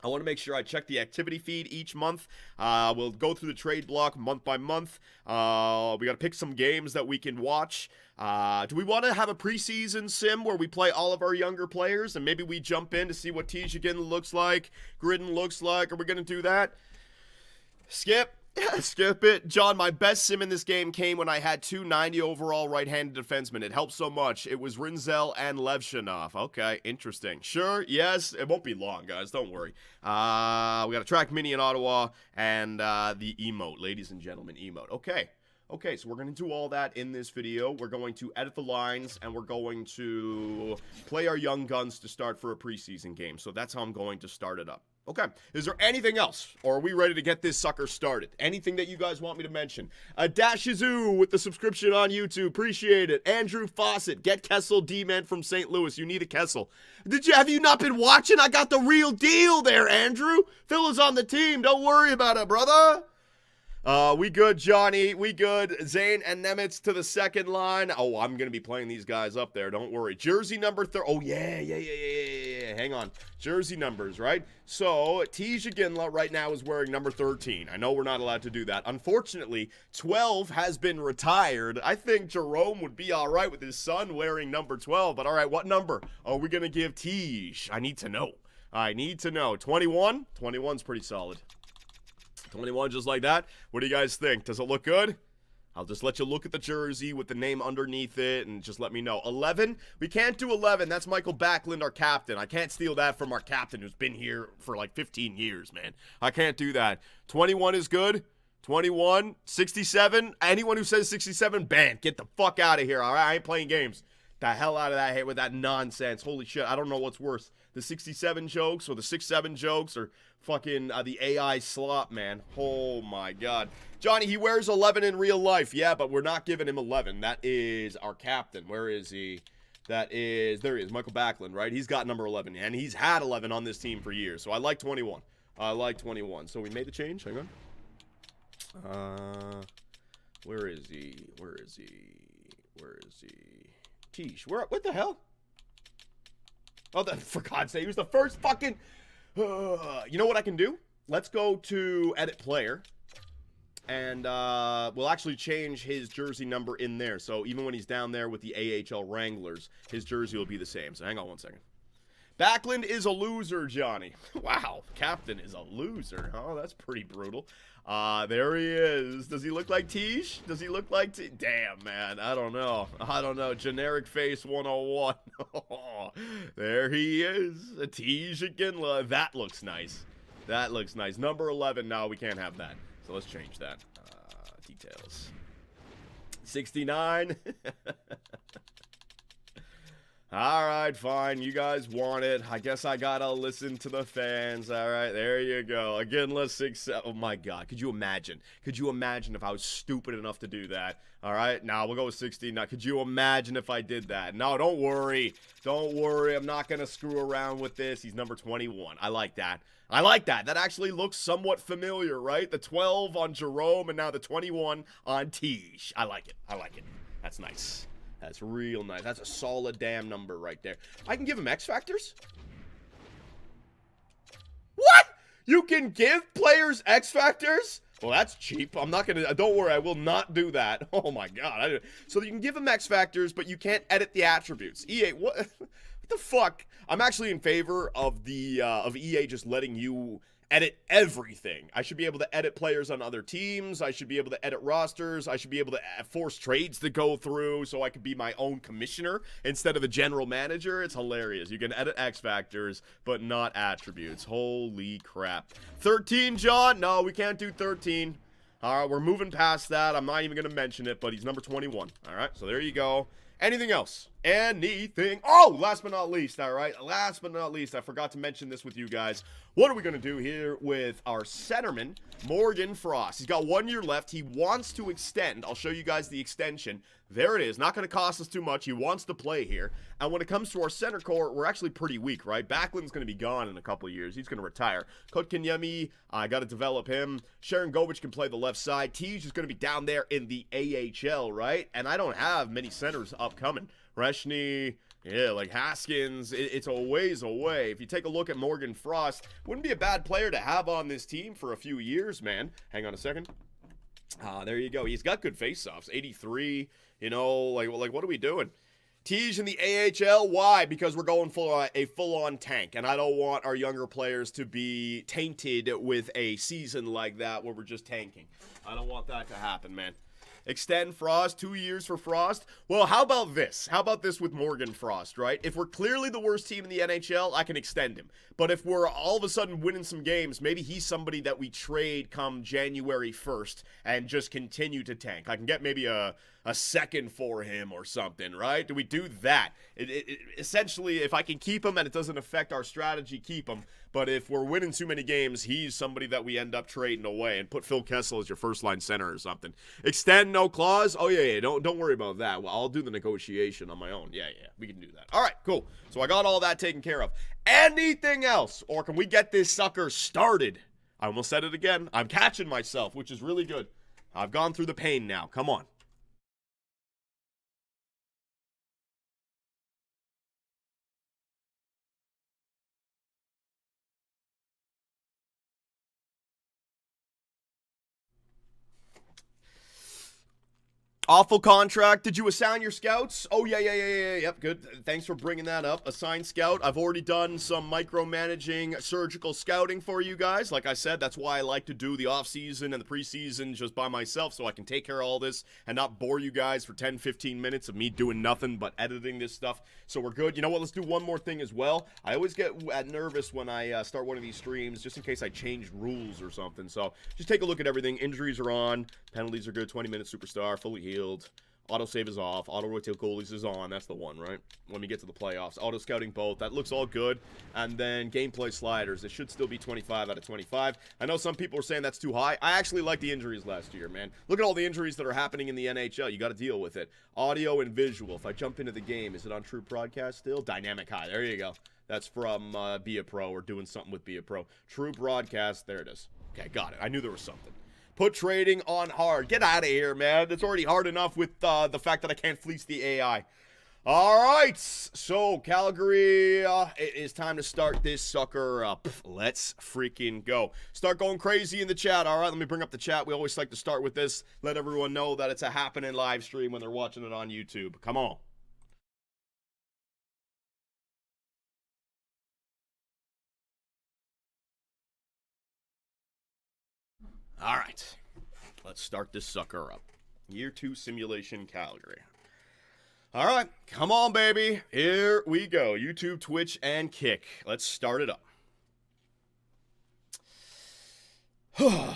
I want to make sure I check the activity feed each month. We'll go through the trade block month by month. We got to pick some games that we can watch. Do we want to have a preseason sim where we play all of our younger players and maybe we jump in to see what Tijakin looks like, Gridden looks like? Are we going to do that? Skip. Skip it. John, my best sim in this game came when I had 290 overall right-handed defensemen. It helped so much. It was Rinzel and Levshinov. Okay, interesting. Sure, yes. It won't be long, guys. Don't worry. We got a track mini in Ottawa and the emote, ladies and gentlemen, emote. Okay, so we're going to do all that in this video. We're going to edit the lines, and we're going to play our young guns to start for a preseason game. So that's how I'm going to start it up. Okay, is there anything else, or are we ready to get this sucker started? Anything that you guys want me to mention? Dashizoo with the subscription on YouTube, appreciate it. Andrew Fawcett, get Kessel, D-Man from St. Louis, you need a Kessel. Have you not been watching? I got the real deal there, Andrew. Phil is on the team, don't worry about it, brother. We good, Johnny. We good. Zane and Nemitz to the second line. Oh, I'm going to be playing these guys up there. Don't worry. Jersey number 30. Oh, yeah. Hang on. Jersey numbers, right? So, Tij Ginla right now is wearing number 13. I know we're not allowed to do that. Unfortunately, 12 has been retired. I think Jerome would be all right with his son wearing number 12. But, all right, what number are we going to give Tij? I need to know. 21? 21's pretty solid. 21 just like that. What do you guys think? Does it look good? I'll just let you look at the jersey with the name underneath it and just let me know. 11? We can't do 11. That's Michael Backlund, our captain. I can't steal that from our captain who's been here for like 15 years, man. I can't do that. 21 is good. 21, 67. Anyone who says 67, banned. Get the fuck out of here, all right? I ain't playing games. The hell out of that with that nonsense. Holy shit, I don't know what's worse. The 67 jokes or the 6-7 jokes or fucking the AI slop, man. Oh, my God. Johnny, he wears 11 in real life. Yeah, but we're not giving him 11. That is our captain. Where is he? There he is, Michael Backlund, right? He's got number 11, and he's had 11 on this team for years. So I like 21. So we made the change. Hang on. Where is he? Tij. What the hell? Oh, for God's sake, he was the first fucking... you know what I can do? Let's go to edit player. And we'll actually change his jersey number in there. So even when he's down there with the AHL Wranglers, his jersey will be the same. So hang on one second. Backlund is a loser, Johnny. Wow, captain is a loser. Oh, that's pretty brutal. There he is. Does he look like Tij? Damn, man. I don't know. Generic face 101. There he is. Tij Ginla. That looks nice. Number 11. No, we can't have that. So let's change that. Details. 69. Alright, fine. You guys want it. I guess I gotta listen to the fans. Alright, there you go. Again, let's 6. Oh my God. Could you imagine? If I was stupid enough to do that? Alright, now we'll go with 60. Now, could you imagine if I did that? No, don't worry. I'm not gonna screw around with this. He's number 21. I like that. That actually looks somewhat familiar, right? The 12 on Jerome and now the 21 on Tij. I like it. That's nice. That's real nice. That's a solid damn number right there. I can give him X Factors? What? You can give players X Factors? Well, that's cheap. I'm not going to... Don't worry, I will not do that. Oh, my God. So you can give him X Factors, but you can't edit the attributes. EA, what the fuck? I'm actually in favor of the of EA just letting you edit everything. I should be able to edit players on other teams. I should be able to edit rosters. I should be able to force trades to go through so I could be my own commissioner instead of a general manager. It's hilarious. You can edit X Factors, but not attributes. Holy crap. 13, John? No, we can't do 13. All right, we're moving past that. I'm not even going to mention it, but he's number 21. All right, so there you go. Anything else? Anything? Oh, last but not least, all right? Last but not least, I forgot to mention this with you guys. What are we going to do here with our centerman, Morgan Frost? He's got 1 year left. He wants to extend. I'll show you guys the extension. There it is. Not going to cost us too much. He wants to play here. And when it comes to our center core, we're actually pretty weak, right? Backlund's going to be gone in a couple of years. He's going to retire. Kotkaniemi, I got to develop him. Sharon Govich can play the left side. Tij is going to be down there in the AHL, right? And I don't have many centers upcoming. Reshny, yeah, like Haskins, it's a ways away. If you take a look at Morgan Frost, wouldn't be a bad player to have on this team for a few years, man. Hang on a second. There you go. He's got good faceoffs. 83, you know, like what are we doing? Tij in the AHL, why? Because we're going for a full-on tank, and I don't want our younger players to be tainted with a season like that where we're just tanking. I don't want that to happen, man. Extend Frost, 2 years for Frost. Well, how about this? How about this with Morgan Frost, right? If we're clearly the worst team in the NHL, I can extend him. But if we're all of a sudden winning some games, maybe he's somebody that we trade come January 1st and just continue to tank. I can get maybe a second for him or something, right? Do we do that? Essentially, if I can keep him and it doesn't affect our strategy, keep him. But if we're winning too many games, he's somebody that we end up trading away and put Phil Kessel as your first-line center or something. Extend, no clause? Oh, yeah, don't worry about that. Well, I'll do the negotiation on my own. Yeah, we can do that. All right, cool. So I got all that taken care of. Anything else? Or can we get this sucker started? I almost said it again. I'm catching myself, which is really good. I've gone through the pain now. Come on. Awful contract. Did you assign your scouts? Oh, yeah. Yep, good. Thanks for bringing that up. Assigned scout. I've already done some micromanaging surgical scouting for you guys. Like I said, that's why I like to do the offseason and the preseason just by myself so I can take care of all this and not bore you guys for 10, 15 minutes of me doing nothing but editing this stuff. So we're good. You know what? Let's do one more thing as well. I always get nervous when I start one of these streams just in case I changed rules or something. So just take a look at everything. Injuries are on. Penalties are good. 20-minute superstar. Fully healed. Autosave is off. Auto-rotate goalies is on. That's the one, right? When we get to the playoffs. Auto-scouting both. That looks all good. And then gameplay sliders. It should still be 25 out of 25. I know some people are saying that's too high. I actually like the injuries last year, man. Look at all the injuries that are happening in the NHL. You got to deal with it. Audio and visual. If I jump into the game, is it on True Broadcast still? Dynamic high. There you go. That's from Be a Pro or doing something with Be a Pro. True Broadcast. There it is. Okay, got it. I knew there was something. Put trading on hard. Get out of here, man. It's already hard enough with the fact that I can't fleece the AI. All right. So, Calgary, it is time to start this sucker up. Let's freaking go. Start going crazy in the chat. All right, let me bring up the chat. We always like to start with this. Let everyone know that it's a happening live stream when they're watching it on YouTube. Come on. All right, let's start this sucker up. Year 2 simulation Calgary. All right, come on, baby. Here we go. YouTube, Twitch, and Kick. Let's start it up. Here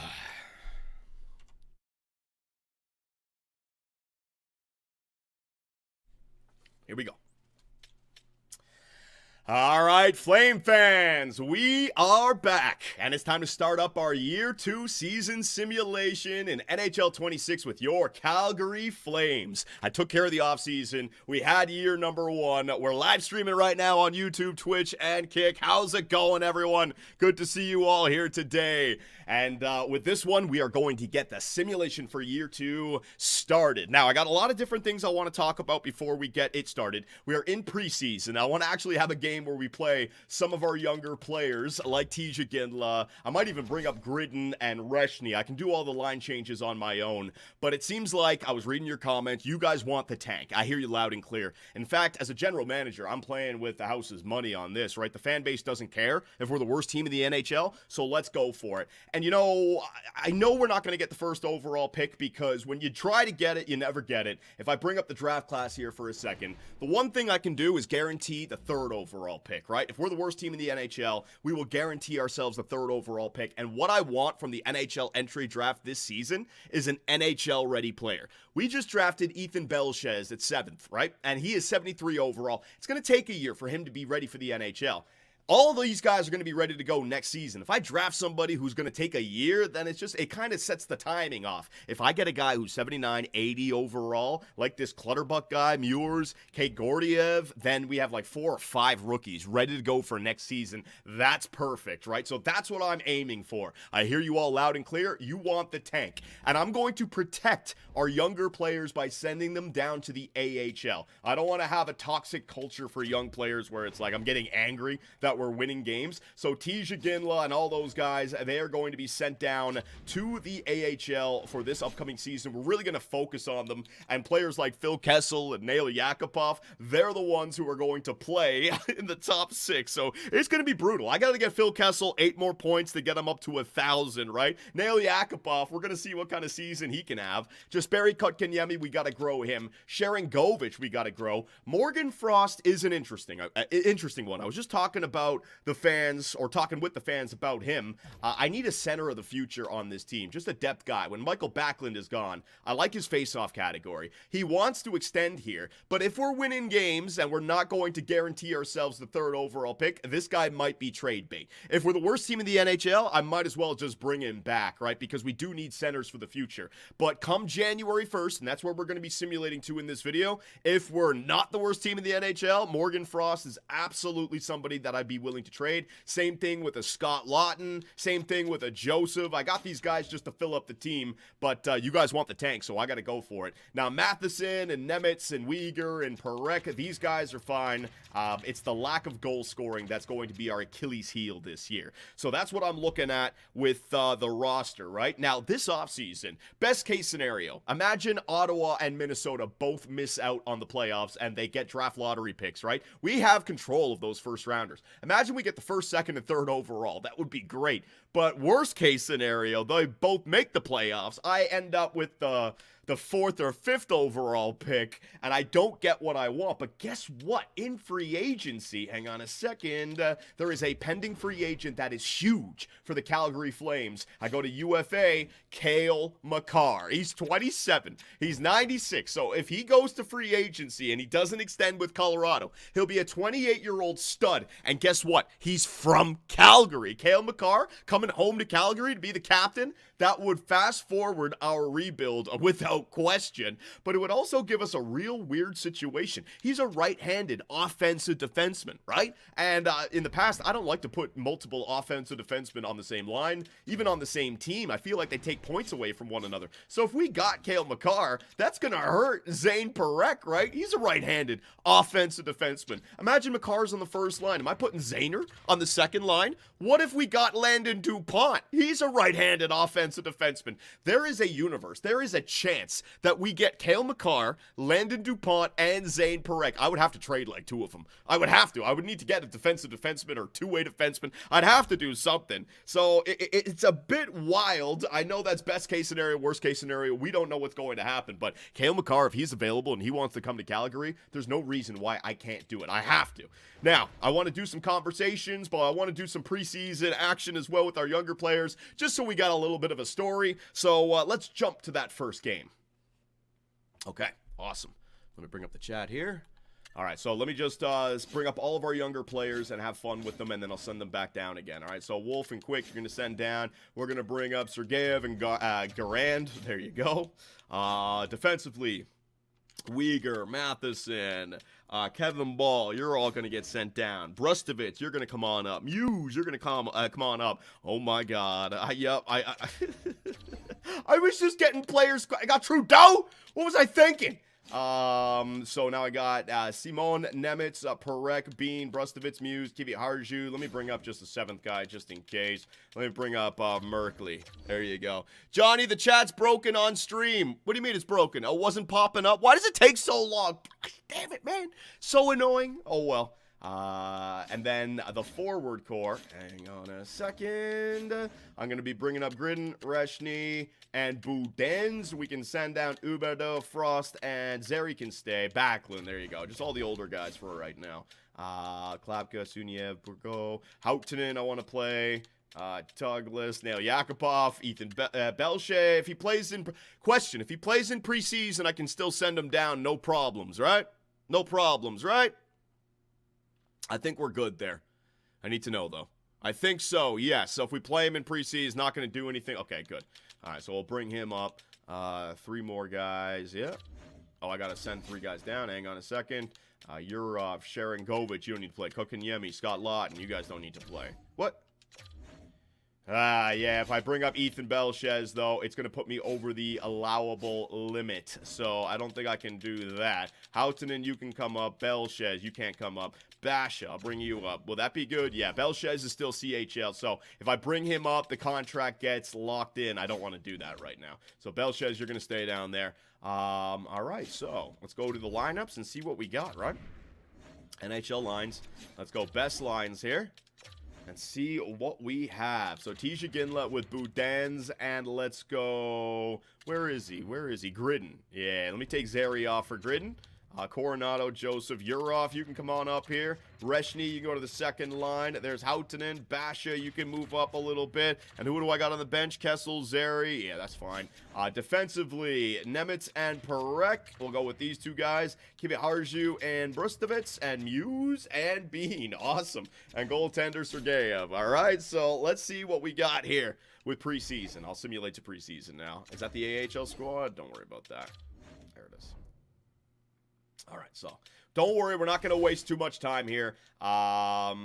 we go. All right, Flame fans, we are back, and it's time to start up our Year 2 season simulation in NHL 26 with your Calgary Flames. I took care of the offseason. We had year number 1. We're live streaming right now on YouTube, Twitch, and Kick. How's it going, everyone? Good to see you all here today. And with this one, we are going to get the simulation for Year 2 started. Now, I got a lot of different things I want to talk about before we get it started. We are in preseason. I want to actually have a game where we play some of our younger players like Tija Ginla. I might even bring up Gridden and Reshny. I can do all the line changes on my own, but it seems like I was reading your comments. You guys want the tank. I hear you loud and clear. In fact, as a general manager, I'm playing with the house's money on this, right? The fan base doesn't care if we're the worst team in the NHL, so let's go for it. And you know, I know we're not going to get the first overall pick because when you try to get it, you never get it. If I bring up the draft class here for a second, the one thing I can do is guarantee the 3rd overall pick, right? If we're the worst team in the NHL, we will guarantee ourselves the 3rd overall pick. And what I want from the NHL entry draft this season is an NHL ready player. We just drafted Ethan Belchez at 7th, right? And he is 73 overall. It's going to take a year for him to be ready for the NHL. All of these guys are going to be ready to go next season. If I draft somebody who's going to take a year, then it kind of sets the timing off. If I get a guy who's 79, 80 overall, like this Clutterbuck guy, Muirs, Kate Gordiev, then we have like 4 or 5 rookies ready to go for next season. That's perfect, right? So that's what I'm aiming for. I hear you all loud and clear. You want the tank. And I'm going to protect our younger players by sending them down to the AHL. I don't want to have a toxic culture for young players where it's like I'm getting angry that we're winning games. So Tija Ginla and all those guys, they are going to be sent down to the AHL for this upcoming season. We're really going to focus on them. And players like Phil Kessel and Nail Yakupov, they're the ones who are going to play in the top 6. So it's going to be brutal. I got to get Phil Kessel 8 more points to get him up to 1,000, right? Nail Yakupov, we're going to see what kind of season he can have. Just Barry Kotkaniemi, we got to grow him. Sharon Govich, we got to grow. Morgan Frost is an interesting one. I was just talking about the fans, or talking with the fans about him. I need a center of the future on this team, just a depth guy. When Michael Backlund is gone, I like his face-off category. He wants to extend here, but if we're winning games and we're not going to guarantee ourselves the 3rd overall pick, this guy might be trade bait. If we're the worst team in the NHL, I might as well just bring him back, right? Because we do need centers for the future. But come January 1st, and that's where we're going to be simulating to in this video, if we're not the worst team in the NHL, Morgan Frost is absolutely somebody that I'd be be willing to trade. Same thing with a Scott Lawton. Same thing with a Joseph. I got these guys just to fill up the team, but you guys want the tank, so I got to go for it. Now, Matheson and Nemitz and Uyghur and Perek, these guys are fine. It's the lack of goal scoring that's going to be our Achilles heel this year. So that's what I'm looking at with the roster, right? Now, this offseason, best case scenario, imagine Ottawa and Minnesota both miss out on the playoffs and they get draft lottery picks, right? We have control of those first rounders. Imagine we get the first, second, and third overall. That would be great. But worst case scenario, they both make the playoffs. I end up with the fourth or fifth overall pick, and I don't get what I want. But guess what? In free agency, hang on a second, there is a pending free agent that is huge for the Calgary Flames. I go to UFA, Cale Makar. He's 27. He's 96. So if he goes to free agency and he doesn't extend with Colorado, he'll be a 28-year-old stud. And guess what? He's from Calgary. Cale Makar coming home to Calgary to be the captain. That would fast forward our rebuild without question, but it would also give us a real weird situation. He's a right-handed offensive defenseman, right? And in the past, I don't like to put multiple offensive defensemen on the same line, even on the same team. I feel like they take points away from one another. So if we got Cale Makar, that's going to hurt Zane Perek, right? He's a right-handed offensive defenseman. Imagine Makar's on the first line. Am I putting Zaner on the second line? What if we got Landon DuPont? He's a right-handed offensive defenseman. There is a universe. There is a chance that we get Cale Makar, Landon DuPont, and Zane Perek. I would have to trade like two of them. I would have to. I would need to get a defensive defenseman or two-way defenseman. I'd have to do something. So it's a bit wild. I know that's best case scenario, worst case scenario. We don't know what's going to happen, but Cale Makar, if he's available and he wants to come to Calgary, there's no reason why I can't do it. I have to. Now, I want to do some conversations, but I want to do some preseason action as well with our younger players, just so we got a little bit of a story. So let's jump to that first game. Okay, awesome. Let me bring up the chat here. All right, so let me just bring up all of our younger players and have fun with them, and then I'll send them back down again. All right, so Wolf and Quick, you're going to send down. We're going to bring up Sergeyev and Garand. There you go. Defensively, Uyghur, Matheson, Kevin Ball, you're all going to get sent down. Brustovich, you're going to come on up. Muse, you're going to come on up. Oh, my God. I was just getting players. I got Trudeau. What was I thinking? So now I got Simon, Nemitz, Perek, Bean, Brustovich, Muse, Kivi Harju. Let me bring up just the seventh guy just in case. Let me bring up Merkley. There you go. Johnny, the chat's broken on stream. What do you mean it's broken? Oh, it wasn't popping up? Why does it take so long? Damn it, man. So annoying. Oh, well. And then the forward core. Hang on a second. I'm going to be bringing up Gridden, Reshny, and Boudens. We can send down Uberdo, Frost, and Zeri can stay. Backlund, there you go. Just all the older guys for right now. Klapka, Suniev, Burgo, Hautanen, I want to play. Douglas, Nail Yakupov, Ethan Belche. If he plays in preseason, I can still send him down. No problems, right? No problems, right? I think we're good there. I need to know, though. I think so, yes. So if we play him in preseason, not going to do anything. Okay, good. All right, so we'll bring him up. 3 more guys. Yeah. Oh, I got to send 3 guys down. Hang on a second. You're Sharon Govich. You don't need to play. Kokanyemi, Scott Lawton. You guys don't need to play. What? Yeah, if I bring up Ethan Belchez, though, it's going to put me over the allowable limit. So I don't think I can do that. Hautanen, you can come up. Belchez, you can't come up. Basha, I'll bring you up. Will that be good? Yeah, Belchez is still CHL. So if I bring him up, the contract gets locked in. I don't want to do that right now. So Belchez, you're going to stay down there. All right, so let's go to the lineups and see what we got, right? NHL lines. Let's go best lines here. And see what we have. So Tisha Ginla with Boudens, and let's go. Where is he? Gridden. Yeah, let me take Zeri off for Gridden. Coronado, Joseph, you're off. You can come on up here. Reshny, you can go to the second line. There's Hautanen. Basha, you can move up a little bit. And who do I got on the bench? Kessel, Zeri. Yeah, that's fine. Defensively, Nemitz and Perek. We'll go with these 2 guys. Kivi Harju and Brustovich and Muse and Bean. Awesome. And goaltender Sergeyev. All right, so let's see what we got here with preseason. I'll simulate to preseason now. Is that the AHL squad? Don't worry about that. There it is. All right, so don't worry, we're not going to waste too much time here.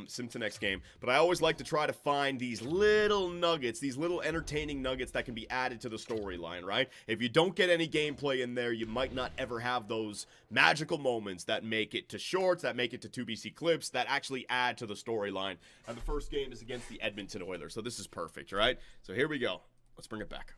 Sim to next game. But I always like to try to find these little nuggets, these little entertaining nuggets that can be added to the storyline, right? If you don't get any gameplay in there, you might not ever have those magical moments that make it to shorts, that make it to 2BC clips, that actually add to the storyline. And the first game is against the Edmonton Oilers, so this is perfect, right? So here we go. Let's bring it back.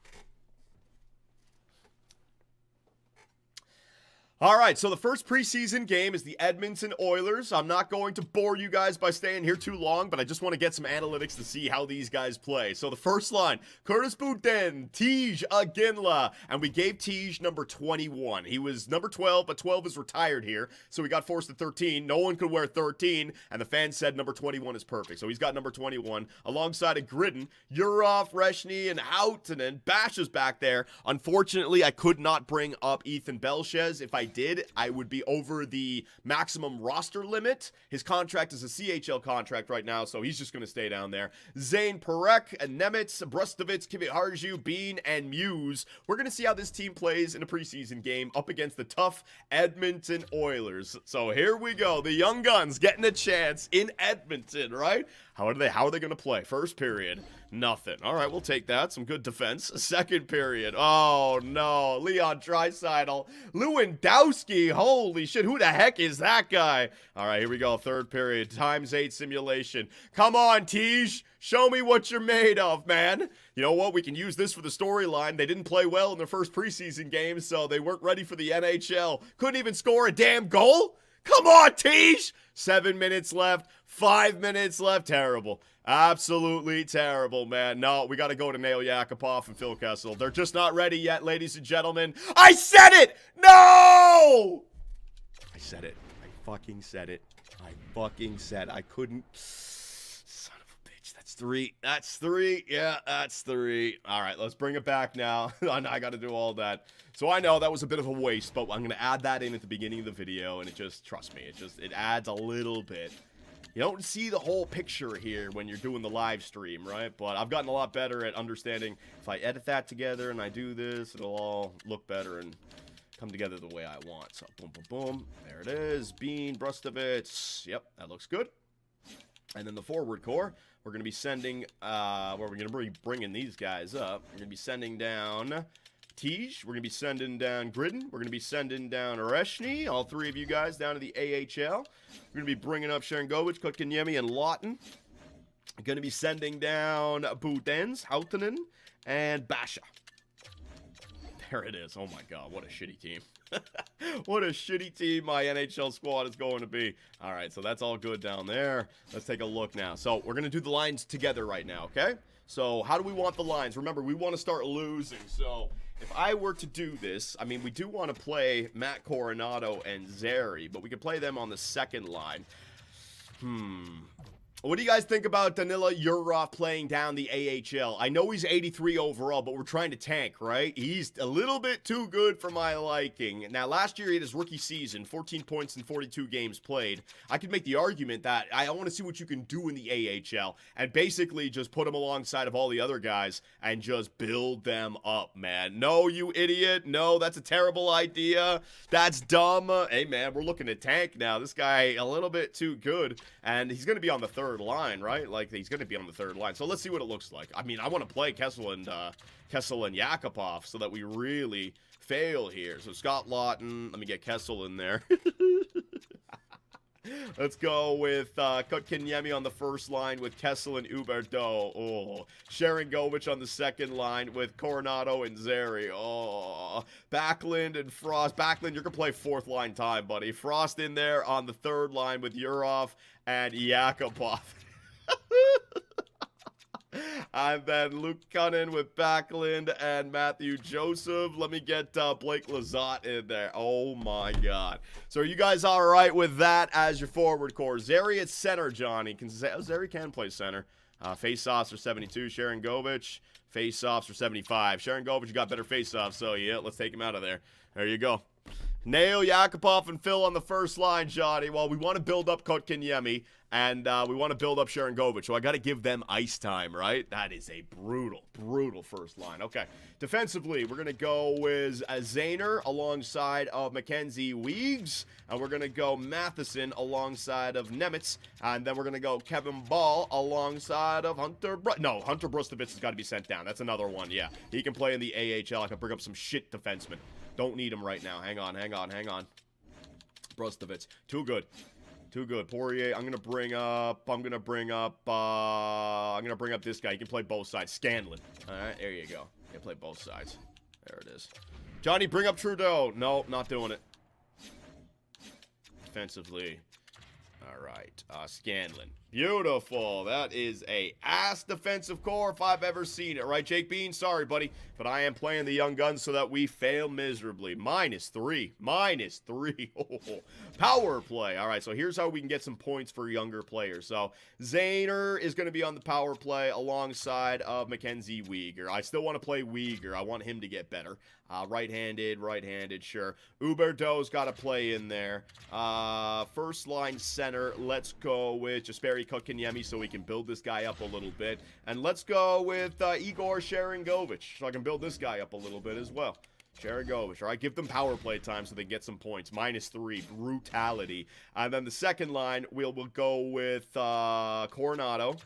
All right, so the first preseason game is the Edmonton Oilers. I'm not going to bore you guys by staying here too long, but I just want to get some analytics to see how these guys play. So the first line, Curtis Boudin, Tej Aginla, and we gave Tej number 21. He was number 12, but 12 is retired here, so he got forced to 13. No one could wear 13, and the fans said number 21 is perfect, so he's got number 21. Alongside of Gridden, Urov, Reshny, and Houghton, and Bash is back there. Unfortunately, I could not bring up Ethan Belchez. If I did, I would be over the maximum roster limit. His contract is a CHL contract right now, so he's just going to stay down there. Zane Perek, and Nemitz, Brustovitz, Kiviharju, Bean, and Muse. We're going to see how this team plays in a preseason game up against the tough Edmonton Oilers. So here we go. The Young Guns getting a chance in Edmonton, right? How are they going to play? First period, nothing. All right, we'll take that. Some good defense. Second period. Oh, no. Leon Draisaitl. Lewandowski. Holy shit. Who the heck is that guy? All right, here we go. Third period. ×8 simulation. Come on, Tej. Show me what you're made of, man. You know what? We can use this for the storyline. They didn't play well in their first preseason game, so they weren't ready for the NHL. Couldn't even score a damn goal? Come on, Tej! 7 minutes left. 5 minutes left. Terrible. Absolutely terrible, man. No, we got to go to Nail Yakupov and Phil Kessel. They're just not ready yet, ladies and gentlemen. I said it! No! I said it. I fucking said it. I fucking said I couldn't. Son of a bitch. That's 3. That's 3. Yeah, that's 3. All right, let's bring it back now. I got to do all that. So I know that was a bit of a waste, but I'm going to add that in at the beginning of the video, and it just, trust me, it adds a little bit. You don't see the whole picture here when you're doing the live stream, right? But I've gotten a lot better at understanding if I edit that together and I do this, it'll all look better and come together the way I want. So boom, boom, boom. There it is. Bean, Brustovitz. Yep, that looks good. And then the forward core, we're going to be sending, we're going to be bringing these guys up. We're going to be sending down Tej. We're going to be sending down Gridden. We're going to be sending down Reshny. All 3 of you guys down to the AHL. We're going to be bringing up Sharangovich, Kotkaniemi, and Lawton. We're going to be sending down Boudens, Houghton, and Basha. There it is. Oh my god, what a shitty team. What a shitty team my NHL squad is going to be. All right, so that's all good down there. Let's take a look now. So we're going to do the lines together right now, okay? So how do we want the lines? Remember, we want to start losing. So if I were to do this, I mean, we do want to play Matt Coronado and Zary, but we could play them on the second line. What do you guys think about Danila Urov playing down the AHL? I know he's 83 overall, but we're trying to tank, right? He's a little bit too good for my liking. Now, last year he had his rookie season, 14 points in 42 games played. I could make the argument that I want to see what you can do in the AHL and basically just put him alongside of all the other guys and just build them up, man. No, you idiot. No, that's a terrible idea. That's dumb. Hey, man, we're looking to tank now. This guy a little bit too good, and he's going to be on the third line, right? Like, he's going to be on the third line. So let's see what it looks like. I mean, I want to play Kessel and Yakupov so that we really fail here. So Scott Lawton, let me get Kessel in there. Let's go with Kotkaniemi on the first line with Kessel and Huberdeau. Oh, Sharangovich on the second line with Coronado and Zary. Oh, Backlund and Frost. Backlund, you're going to play fourth line time, buddy. Frost in there on the third line with Urov and Yakupov. And then Luke Cunnin with Backlund and Matthew Joseph. Let me get Blake Lizotte in there. Oh, my God. So are you guys all right with that as your forward core? Zary at center, Johnny. Zary can play center. Face-offs are 72. Sharangovich. Face-offs are 75. Sharangovich got better face-offs, so yeah, let's take him out of there. There you go. Nail, Yakupov, and Phil on the first line, Johnny. Well, we want to build up Kotkaniemi, and we want to build up Sharangovich, so I got to give them ice time, right? That is a brutal, brutal first line. Okay, defensively, we're going to go with Zayner alongside of Mackenzie Weegs, and we're going to go Matheson alongside of Nemitz, and then we're going to go Kevin Ball alongside of Hunter Brustovich has got to be sent down. That's another one, yeah. He can play in the AHL. I can bring up some shit defensemen. Don't need him right now. Hang on. Brustovich. Too good. Poirier, I'm gonna bring up this guy. He can play both sides. Scanlon. Alright, there you go. He can play both sides. There it is. Johnny, bring up Trudeau. No, not doing it. Defensively. Alright. Scanlon. Beautiful. That is a ass defensive core if I've ever seen it. Right, Jake Bean? Sorry, buddy. But I am playing the young guns so that we fail miserably. -3. -3. Oh, power play. All right, so here's how we can get some points for younger players. So Zayner is going to be on the power play alongside of Mackenzie Weegar. I still want to play Weegar. I want him to get better. Right-handed, sure. Huberdeau's got to play in there. First line center, let's go with Jesperi Kotkaniemi so we can build this guy up a little bit. And let's go with Igor Sharangovich so I can build this guy up a little bit as well. Sharangovich, all right, give them power play time so they get some points. -3, brutality. And then the second line, we'll go with Coronado.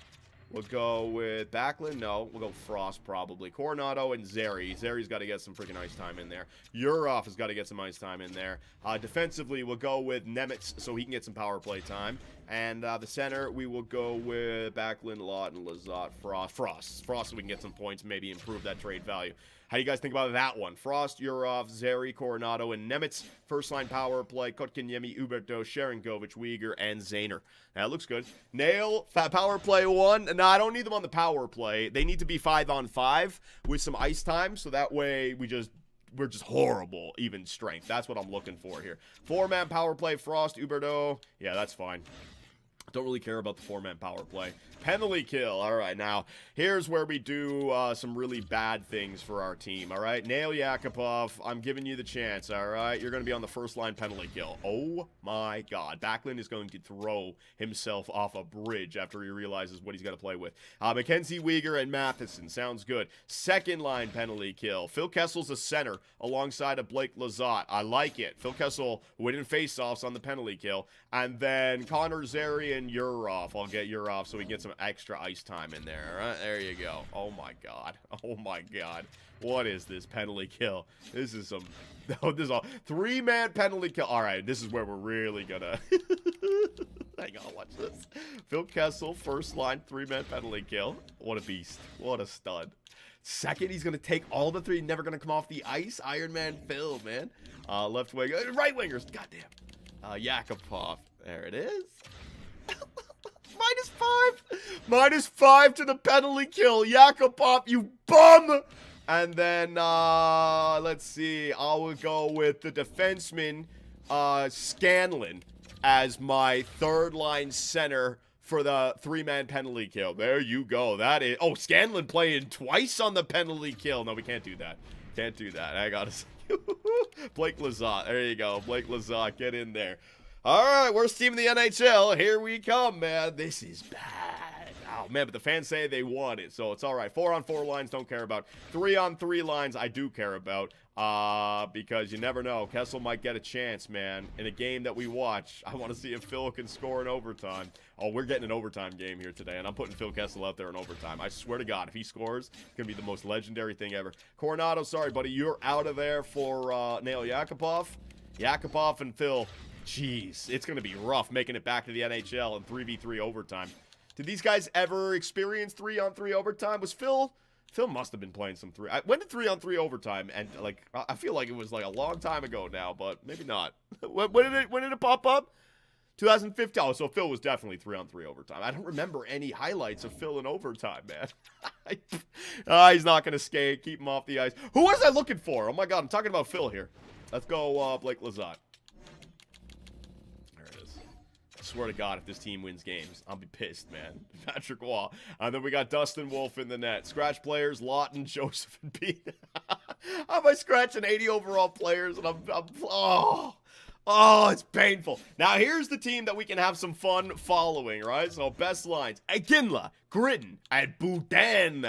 We'll go with Backlund. No, we'll go Frost probably. Coronado and Zeri. Zeri's got to get some freaking ice time in there. Urov has got to get some ice time in there. Defensively, we'll go with Nemitz so he can get some power play time. And the center, we will go with Backlund, Lawton, Lazat, Frost so we can get some points, maybe improve that trade value. How do you guys think about that one? Frost, Urov, Zeri, Coronado, and Nemitz. First line power play, Kotkaniemi, Huberdeau, Sharangovich, Weegar, and Zayner. That looks good. Nail, power play 1. No, I don't need them on the power play. They need to be 5-on-5 with some ice time, so that way we're just horrible, even strength. That's what I'm looking for here. 4-man power play, Frost, Huberdeau. Yeah, that's fine. Don't really care about the 4-man power play. Penalty kill. All right, now, here's where we do some really bad things for our team, all right? Nail Yakupov, I'm giving you the chance, all right? You're going to be on the first-line penalty kill. Oh, my God. Backlund is going to throw himself off a bridge after he realizes what he's got to play with. Mackenzie Weegar and Matheson. Sounds good. Second-line penalty kill. Phil Kessel's a center alongside of Blake Lazat. I like it. Phil Kessel winning face-offs on the penalty kill. And then Connor Zeri and Urov. I'll get Urov so we get some extra ice time in there. All right, there you go. Oh my God. What is this penalty kill? This is some this is a 3-man penalty kill. All right, this is where we're really gonna hang on, watch this. Phil Kessel, first line 3-man penalty kill. What a beast. What a stud. Second, he's gonna take all the 3, never gonna come off the ice. Iron Man Phil, man. Left wing, right wingers, goddamn. Yakupov, there it is. -5 to the penalty kill. Yakupov, you bum. And then, let's see. I will go with the defenseman, Scanlon, as my third-line center for the 3-man penalty kill. There you go. That is... Oh, Scanlon playing twice on the penalty kill. No, we can't do that. Can't do that. I gotta say. Blake Lazat. There you go. Blake Lazat, get in there. All right, worst team in the NHL. Here we come, man. This is bad. Oh, man, but the fans say they want it, so it's all right. 4-on-4 lines, don't care about. 3-on-3 lines, I do care about, because you never know. Kessel might get a chance, man. In a game that we watch, I want to see if Phil can score in overtime. Oh, we're getting an overtime game here today, and I'm putting Phil Kessel out there in overtime. I swear to God, if he scores, it's going to be the most legendary thing ever. Coronado, sorry, buddy, you're out of there for Nail Yakupov. Yakupov and Phil... Jeez, it's going to be rough making it back to the NHL in 3v3 overtime. Did these guys ever experience 3-on-3 overtime? Was Phil must have been playing some 3. When did 3-on-3 overtime? And like, I feel like it was like a long time ago now, but maybe not. When did it pop up? 2015. Oh, so Phil was definitely 3-on-3 overtime. I don't remember any highlights of Phil in overtime, man. He's not going to skate. Keep him off the ice. Who was I looking for? Oh my God, I'm talking about Phil here. Let's go Blake Lazat. I swear to God, if this team wins games, I'll be pissed, man. Patrick Waugh. And then we got Dustin Wolf in the net. Scratch players, Lawton, Joseph, and Pete. How am I scratching 80 overall players and oh, it's painful. Now, here's the team that we can have some fun following, right? So, best lines. Iginla, Gritton, and Boudin.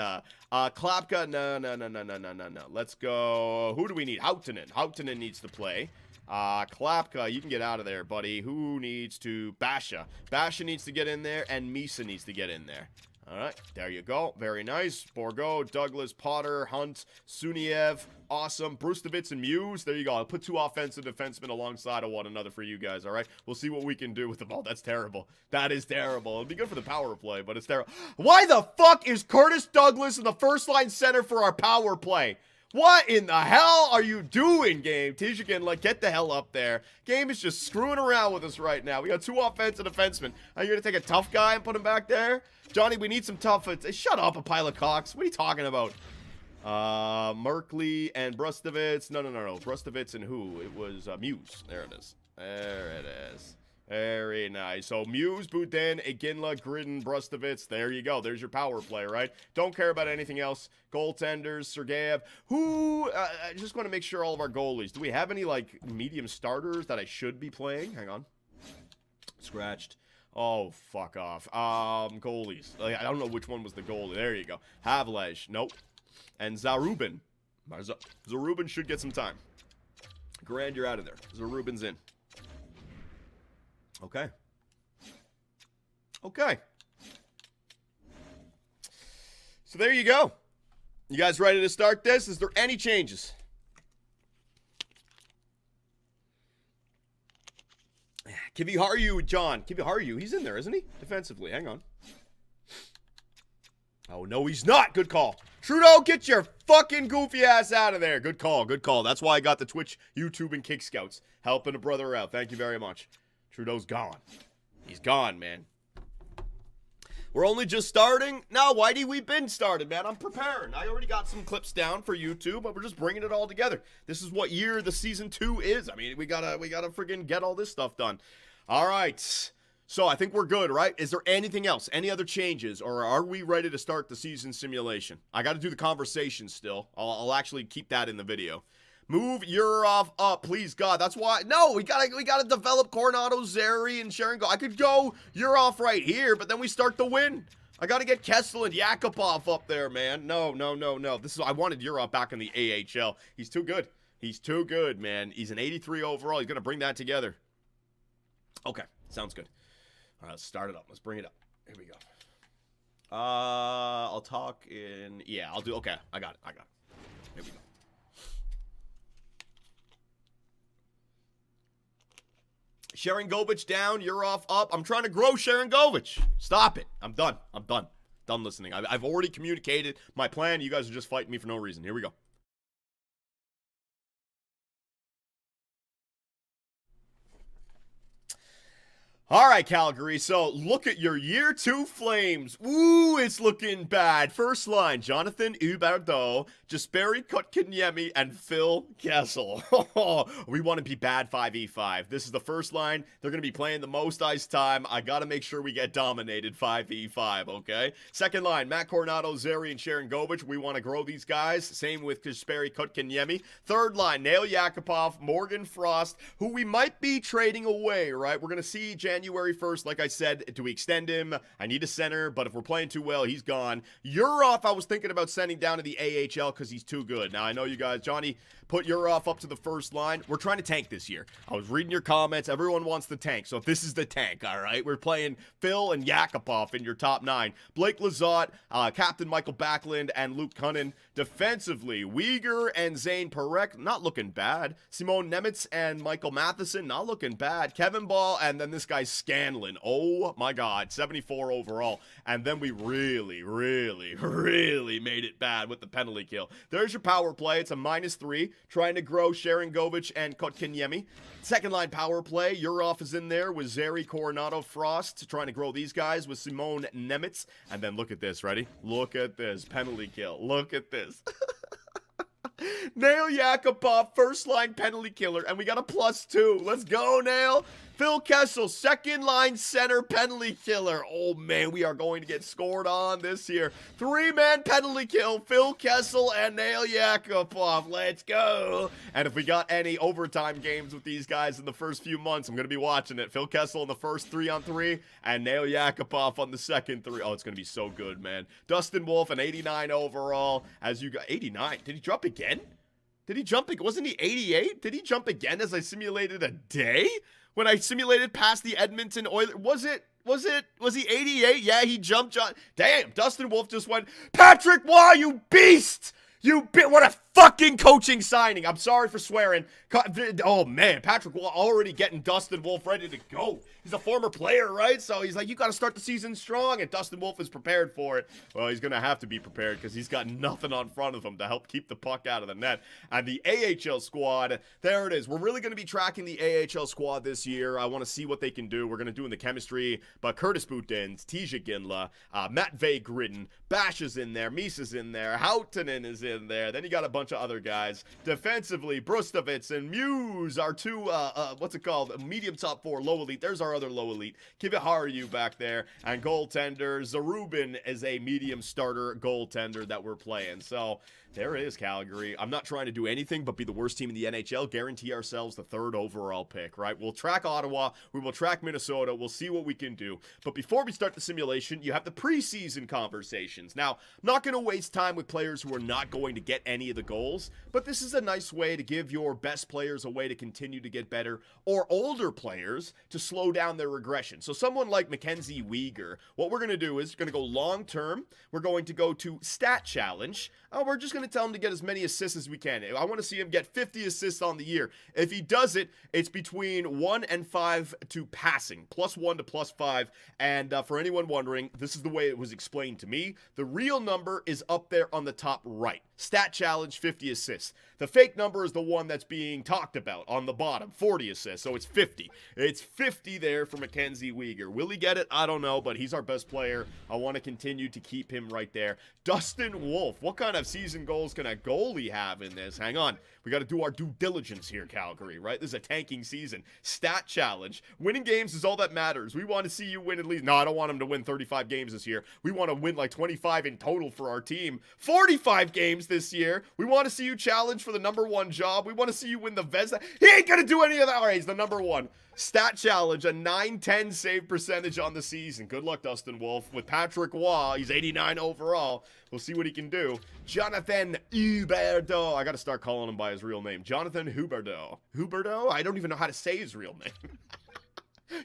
Klapka, no. Let's go. Who do we need? Houtanen. Houtanen needs to play. Klapka, you can get out of there, buddy. Who needs to? Basha. Basha needs to get in there, and Misa needs to get in there. All right, there you go. Very nice. Borgo, Douglas, Potter, Hunt, Suniev. Awesome. Brustovitz and Muse. There you go. I'll put 2 offensive defensemen alongside of one another for you guys, all right? We'll see what we can do with them. Oh, that's terrible. That is terrible. It'll be good for the power play, but it's terrible. Why the fuck is Curtis Douglas in the first-line center for our power play? What in the hell are you doing, game? Tijucan, like, get the hell up there. Game is just screwing around with us right now. We got 2 offensive defensemen. Are you going to take a tough guy and put him back there? Johnny, we need some tough... Shut up, a pile of cocks. What are you talking about? Merkley and Brustovitz. No. Brustovitz and who? It was Muse. There it is. There it is. Very nice. So, Muse, Boudin, Iginla, Gridden, Brustovitz. There you go. There's your power play, right? Don't care about anything else. Goaltenders, Sergeyev. Who... I just want to make sure all of our goalies. Do we have any, like, medium starters that I should be playing? Hang on. Scratched. Oh, fuck off. Goalies. Like, I don't know which one was the goalie. There you go. Havlej. Nope. And Zarubin. Zarubin should get some time. Grand, you're out of there. Zarubin's in. Okay. Okay. So there you go. You guys ready to start this? Is there any changes? Kiviharu, John. Kiviharu, he's in there, isn't he? Defensively. Hang on. Oh, no, he's not. Good call. Trudeau, get your fucking goofy ass out of there. Good call. Good call. That's why I got the Twitch, YouTube, and Kick Scouts. Helping a brother out. Thank you very much. Trudeau's gone. He's gone, man. We're only just starting? No, Whitey, we've been started, man. I'm preparing. I already got some clips down for YouTube, but we're just bringing it all together. This is what year the season 2 is. I mean, we gotta friggin' get all this stuff done. All right. So I think we're good, right? Is there anything else? Any other changes? Or are we ready to start the season simulation? I got to do the conversation still. I'll actually keep that in the video. Move Yurov up, please, God. That's why. No, we gotta develop Coronado, Zeri, and Sharon. I could go Yurov right here, but then we start the win. I gotta get Kessel and Yakupov up there, man. No. I wanted Yurov back in the AHL. He's too good. He's too good, man. He's an 83 overall. He's gonna bring that together. Okay, sounds good. All right, let's start it up. Let's bring it up. Here we go. I'll talk in... Yeah, I'll do... Okay, I got it. Here we go. Sharon Govich down. Yurov up. I'm trying to grow Sharon Govich. Stop it. I'm done. Done listening. I've already communicated my plan. You guys are just fighting me for no reason. Here we go. All right, Calgary, so look at your year 2 Flames. Ooh, it's looking bad. First line, Jonathan Huberdeau, Jesperi Kotkaniemi, and Phil Kessel. We want to be bad 5v5. This is the first line. They're going to be playing the most ice time. I got to make sure we get dominated 5v5, okay? Second line, Matt Coronado, Zeri, and Sharon Govich. We want to grow these guys. Same with Jesperi Kotkaniemi. Third line, Nail Yakupov, Morgan Frost, who we might be trading away, right? We're going to see January 1st, like I said. Do we extend him? I need a center, but if we're playing too well, he's gone. Yurov, I was thinking about sending down to the AHL because he's too good. Now, I know you guys, Johnny, put Yurov up to the first line. We're trying to tank this year. I was reading your comments. Everyone wants the tank, so this is the tank, all right? We're playing Phil and Yakupov in your top 9. Blake Lizotte, Captain Michael Backlund, and Luke Cunnin. Defensively, Uyghur and Zane Perek, not looking bad. Simone Nemitz and Michael Matheson, not looking bad. Kevin Ball, and then this guy Scanlon. Oh, my God, 74 overall. And then we really made it bad with the penalty kill. There's your power play. It's a -3. Trying to grow Sharon Govich and Kotkaniemi. Second line power play. Yurov is in there with Zeri, Coronado, Frost. Trying to grow these guys with Simone Nemitz. And then look at this. Ready? Look at this. Penalty kill. Look at this. Nail Yakupov, first line penalty killer, and we got a +2. Let's go, Nail. Phil Kessel, second line center penalty killer. Oh man, we are going to get scored on this year. 3-man penalty kill, Phil Kessel and Nail Yakupov. Let's go. And if we got any overtime games with these guys in the first few months, I'm going to be watching it. Phil Kessel in the first 3-on-3 and Nail Yakupov on the second 3. Oh, it's going to be so good, man. Dustin Wolf, an 89 overall. As you got 89. Did he jump again? Did he jump? Wasn't he 88? Did he jump again as I simulated a day? When I simulated past the Edmonton Oilers, was he 88? Yeah, he jumped. Damn, Dustin Wolf just went, Patrick Waugh, you beast! What a fucking coaching signing. I'm sorry for swearing. Oh, man, Patrick Waugh already getting Dustin Wolf ready to go. He's a former player, right? So he's like, you got to start the season strong, and Dustin Wolf is prepared for it. Well, he's going to have to be prepared because he's got nothing on front of him to help keep the puck out of the net. And the AHL squad, there it is. We're really going to be tracking the AHL squad this year. I want to see what they can do. We're going to do in the chemistry, but Curtis Boutins, Tija Ginla, Matvei Gridin, Bash is in there, Misa's in there, Hautanen is in there. Then you got a bunch of other guys. Defensively, Brustovitz and Muse are two, what's it called? Medium top 4, low elite. There's our other low elite. Kiviharu back there. And goaltender, Zarubin is a medium starter goaltender that we're playing. So there it is, Calgary. I'm not trying to do anything but be the worst team in the NHL. Guarantee ourselves the 3rd overall pick, right? We'll track Ottawa. We will track Minnesota. We'll see what we can do. But before we start the simulation, you have the preseason conversations. Now, I'm not going to waste time with players who are not going to get any of the goals, but this is a nice way to give your best players a way to continue to get better, or older players to slow down their regression. So someone like Mackenzie Weegar, what we're going to do is going to go long term. We're going to go to stat challenge. We're just going to tell him to get as many assists as we can. I want to see him get 50 assists on the year. If he does it, it's between 1 and 5 to passing, +1 to +5. And for anyone wondering, this is the way it was explained to me. The real number is up there on the top right. Stat challenge, 50 assists. The fake number is the one that's being talked about on the bottom, 40 assists. So it's 50. It's 50 there for Mackenzie Weegar. Will he get it? I don't know, but he's our best player. I want to continue to keep him right there. Dustin Wolf, what kind of season goals can a goalie have in this? Hang on. We got to do our due diligence here, Calgary, right? This is a tanking season. Stat challenge. Winning games is all that matters. We want to see you win at least. No, I don't want him to win 35 games this year. We want to win like 25 in total for our team. 45 games this year. We want to see you challenge for the #1 job. We want to see you win the Vezina. He ain't going to do any of that. All right, he's the #1. Stat challenge, a .910 save percentage on the season. Good luck, Dustin Wolf. With Patrick Waugh, he's 89 overall. We'll see what he can do. Jonathan Huberdeau. I got to start calling him by his real name. Jonathan Huberdeau. Huberdeau? I don't even know how to say his real name.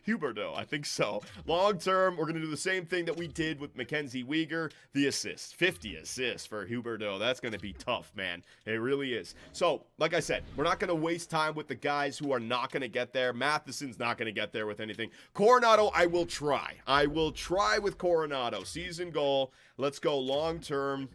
Huberdeau, I think so. Long term, we're going to do the same thing that we did with Mackenzie Weegar. The assists. 50 assists for Huberdeau. That's going to be tough, man. It really is. So, like I said, we're not going to waste time with the guys who are not going to get there. Matheson's not going to get there with anything. Coronado, I will try. I will try with Coronado. Season goal. Let's go long term.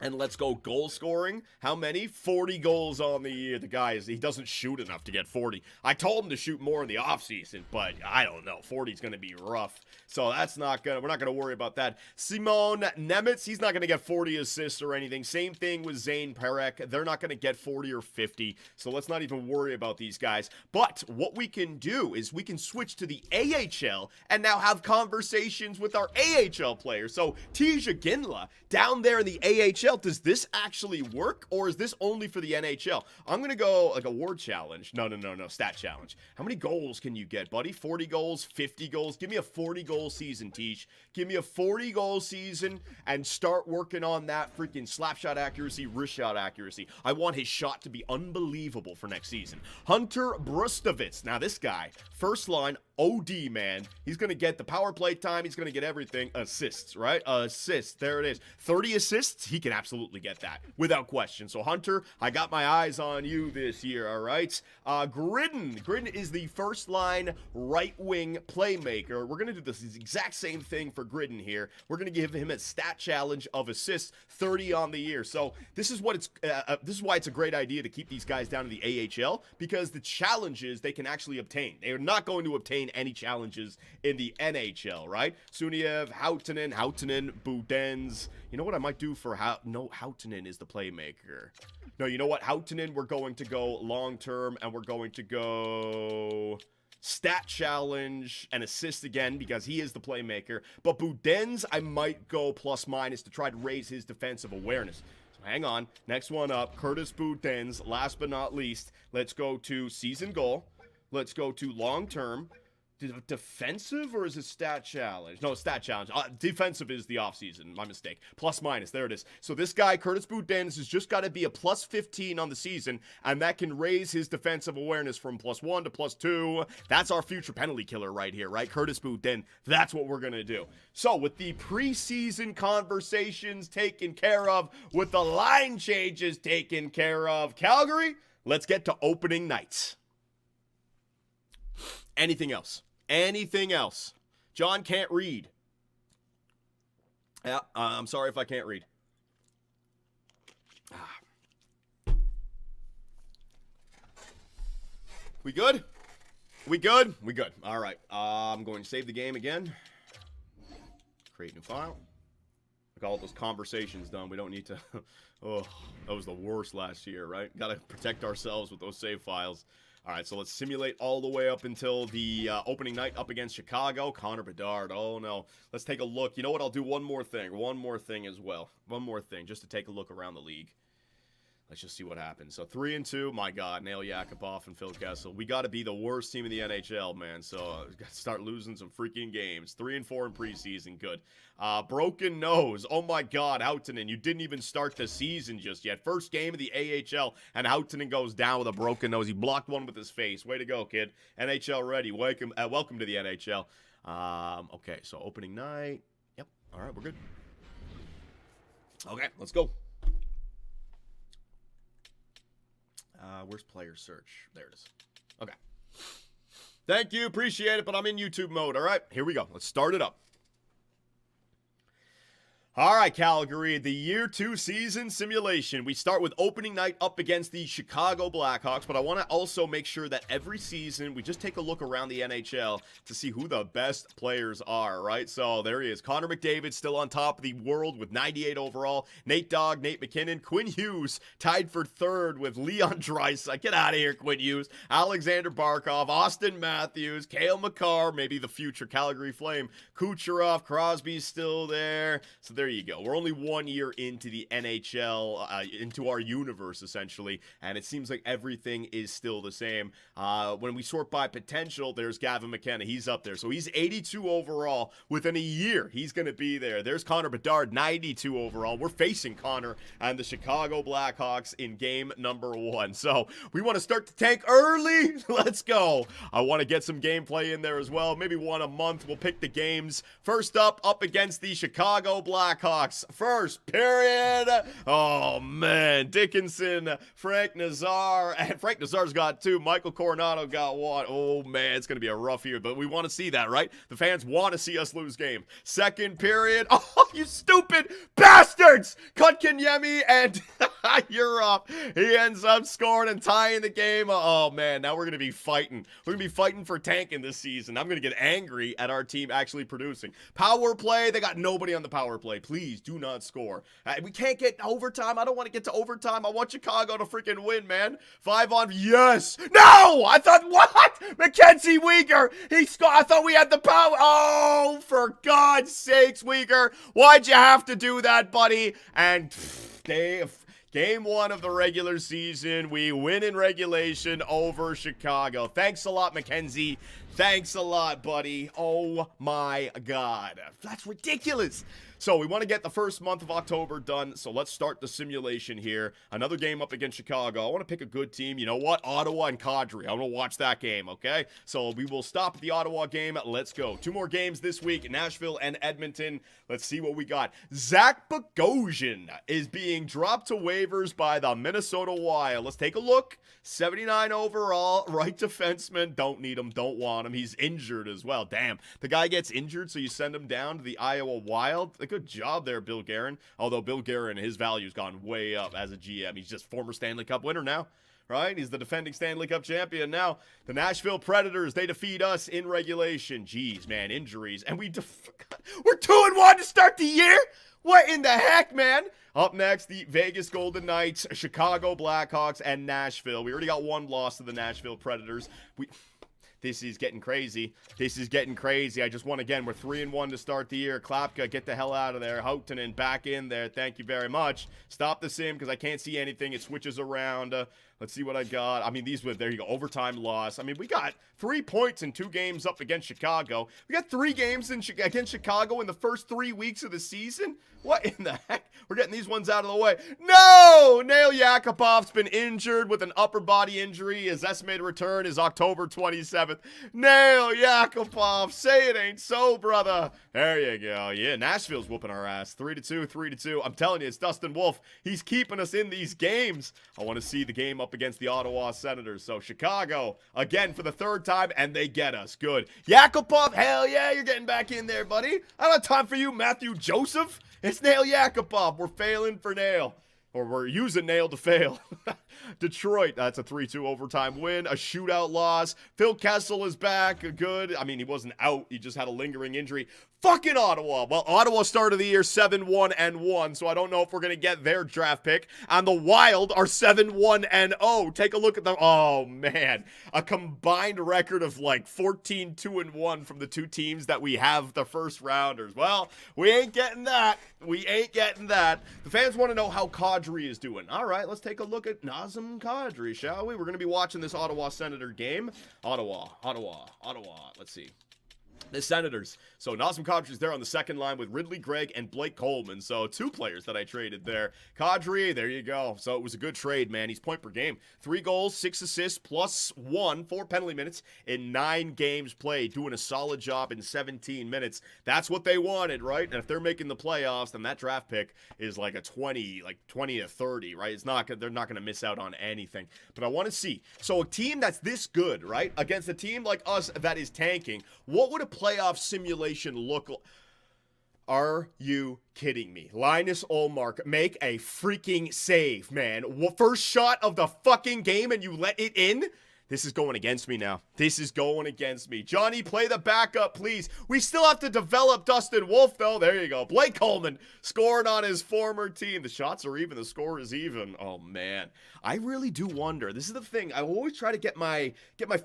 And let's go goal scoring. How many? 40 goals on the year. The guy he doesn't shoot enough to get 40. I told him to shoot more in the offseason, but I don't know. 40 is going to be rough. So that's not going to, we're not going to worry about that. Simon Nemitz, he's not going to get 40 assists or anything. Same thing with Zane Perek. They're not going to get 40 or 50. So let's not even worry about these guys. But what we can do is we can switch to the AHL and now have conversations with our AHL players. So Tija Ginla down there in the AHL, does this actually work, or is this only for the NHL? I'm going to go like a word challenge. No, stat challenge. How many goals can you get, buddy? 40 goals, 50 goals? Give me a 40-goal season, Teach. Give me a 40-goal season and start working on that freaking slap shot accuracy, wrist shot accuracy. I want his shot to be unbelievable for next season. Hunter Brustovitz. Now, this guy, first line, OD, man. He's going to get the power play time. He's going to get everything. Assists, right? Assists. There it is. 30 assists. He can absolutely get that without question. So, Hunter, I got my eyes on you this year, all right? Gridden. Gridden is the first line right wing playmaker. We're going to do this exact same thing for Gridden here. We're going to give him a stat challenge of assists, 30 on the year. So, this is why it's a great idea to keep these guys down in the AHL, because the challenges they can actually obtain. They are not going to obtain any challenges in the NHL, right? Suniev, Hautanen, Budens. You know what I might do for Hautanen is the playmaker. No, you know what? Hautanen, we're going to go long-term, and we're going to go stat challenge and assist again because he is the playmaker. But Budens, I might go plus-minus to try to raise his defensive awareness. So hang on. Next one up, Curtis Budens. Last but not least, let's go to season goal. Let's go to long-term. Defensive or is it stat challenge? No, stat challenge. Defensive is the offseason. My mistake. Plus minus. There it is. So this guy, Curtis Budens, has just got to be a plus 15 on the season, and that can raise his defensive awareness from +1 to +2. That's our future penalty killer right here, right? Curtis Budens. That's what we're going to do. So with the preseason conversations taken care of, with the line changes taken care of, Calgary, let's get to opening night. Anything else? Anything else? John can't read. Yeah, I'm sorry if I can't read. We good? We good? We good. All right. I'm going to save the game again. Create new file. Look, all those conversations done. We don't need to... Oh, that was the worst last year, right? Got to protect ourselves with those save files. All right, so let's simulate all the way up until the opening night up against Chicago. Connor Bedard, oh no. Let's take a look. You know what, I'll do one more thing as well. One more thing, just to take a look around the league. Let's just see what happens. So 3-2, my God, Nail Yakupov and Phil Kessel. We got to be the worst team in the NHL, man. So we got to start losing some freaking games. 3-4 in preseason, good. Broken nose, oh my God, Hautanen. You didn't even start the season just yet. First game of the AHL, and Hautanen goes down with a broken nose. He blocked one with his face. Way to go, kid. NHL ready. Welcome to the NHL. Okay, so opening night. Yep. All right, we're good. Okay, let's go. Where's player search? There it is. Okay. Thank you. Appreciate it, but I'm in YouTube mode. All right, here we go. Let's start it up. All right, Calgary, the Year 2 season simulation. We start with opening night up against the Chicago Blackhawks, but I want to also make sure that every season we just take a look around the NHL to see who the best players are, right? So there he is. Connor McDavid still on top of the world with 98 overall. Nate Dogg, Nate McKinnon, Quinn Hughes tied for third with Leon Draisaitl. Get out of here, Quinn Hughes. Alexander Barkov, Austin Matthews, Cale Makar, maybe the future Calgary Flame. Kucherov, Crosby's still there. So there you go. We're only 1 year into the NHL, into our universe, essentially, and it seems like everything is still the same. When we sort by potential, there's Gavin McKenna. He's up there. So he's 82 overall. Within a year, he's going to be there. There's Connor Bedard, 92 overall. We're facing Connor and the Chicago Blackhawks in game number 1. So we want to start the tank early. Let's go. I want to get some gameplay in there as well. Maybe one a month. We'll pick the games. First up against the Chicago Blackhawks. First period. Oh, man. Dickinson, Frank Nazar. And Frank Nazar's got 2. Michael Coronado got 1. Oh, man. It's going to be a rough year, but we want to see that, right? The fans want to see us lose game. Second period. Oh, you stupid bastards. Kotkaniemi, and you're up. He ends up scoring and tying the game. Oh, man. Now we're going to be fighting. We're going to be fighting for tanking this season. I'm going to get angry at our team actually producing. Power play. They got nobody on the power play. Please do not score. We can't get overtime. I don't want to get to overtime. I want Chicago to freaking win, man. 5 on. Yes. No! I thought, what? Mackenzie Weegar. He scored. I thought we had the power. Oh, for God's sakes, Weegar. Why'd you have to do that, buddy? And game 1 of the regular season. We win in regulation over Chicago. Thanks a lot, Mackenzie. Thanks a lot, buddy. Oh, my God. That's ridiculous. So we want to get the first month of October done, so let's start the simulation here. Another game up against Chicago. I want to pick a good team. You know what? Ottawa and Calgary. I want to watch that game, okay? So we will stop at the Ottawa game. Let's go. 2 more games this week, Nashville and Edmonton. Let's see what we got. Zach Bogosian is being dropped to waivers by the Minnesota Wild. Let's take a look. 79 overall, right defenseman. Don't need him, don't want him. He's injured as well. Damn, the guy gets injured, so you send him down to the Iowa Wild. Good job there, Bill Guerin. Although Bill Guerin, his value's gone way up as a GM. He's just former Stanley Cup winner now, right? He's the defending Stanley Cup champion now. The Nashville Predators, they defeat us in regulation. Jeez, man, injuries. And we're 2-1 to start the year? What in the heck, man? Up next, the Vegas Golden Knights, Chicago Blackhawks, and Nashville. We already got one loss to the Nashville Predators. This is getting crazy. This is getting crazy. I just won again. We're 3-1 to start the year. Klapka, get the hell out of there. Houtanen back in there. Thank you very much. Stop the sim because I can't see anything. It switches around. Let's see what I got. I mean, these were, there you go, overtime loss. I mean, we got 3 points in 2 games up against Chicago. We got 3 games against Chicago in the first 3 weeks of the season? What in the heck? We're getting these ones out of the way. No! Nail Yakupov's been injured with an upper body injury. His estimated return is October 27th. Nail Yakupov. Say it ain't so, brother. There you go. Yeah, Nashville's whooping our ass. 3-2, 3-2. I'm telling you, it's Dustin Wolf. He's keeping us in these games. I want to see the game up against the Ottawa Senators. So Chicago, again for the 3rd time, and they get us. Good. Yakupov, hell yeah, you're getting back in there, buddy. I don't have time for you, Matthew Joseph. It's Nail Yakupov. We're failing for Nail. Or we're using Nail to fail. Detroit, that's a 3-2 overtime win. A shootout loss. Phil Kessel is back. Good. I mean, he wasn't out. He just had a lingering injury. Fucking Ottawa. Well, Ottawa started the year 7-1-1, so I don't know if we're going to get their draft pick. And the Wild are 7-1-0. Take a look at them. Oh, man. A combined record of like 14-2-1 from the 2 teams that we have the first rounders. Well, we ain't getting that. We ain't getting that. The fans want to know how Kadri is doing. All right, let's take a look at Nazem Kadri, shall we? We're going to be watching this Ottawa Senator game. Ottawa. Let's see. The Senators. So Nazem Kadri's there on the second line with Ridley Gregg and Blake Coleman. So 2 players that I traded there. Kadri, there you go. So it was a good trade, man. He's point per game. 3 goals, 6 assists, +1, 4 penalty minutes in 9 games played. Doing a solid job in 17 minutes. That's what they wanted, right? And if they're making the playoffs, then that draft pick is like a 20 to 30, right? They're not going to miss out on anything. But I want to see. So a team that's this good, right? Against a team like us that is tanking, what would a playoff simulation look like? Are you kidding me? Linus Ullmark, make a freaking save, man. First shot of the fucking game and you let it in? This is going against me now. This is going against me. Johnny, play the backup, please. We still have to develop Dustin Wolf, though. There you go. Blake Coleman scoring on his former team. The shots are even. The score is even. Oh, man. I really do wonder. This is the thing. I always try to get my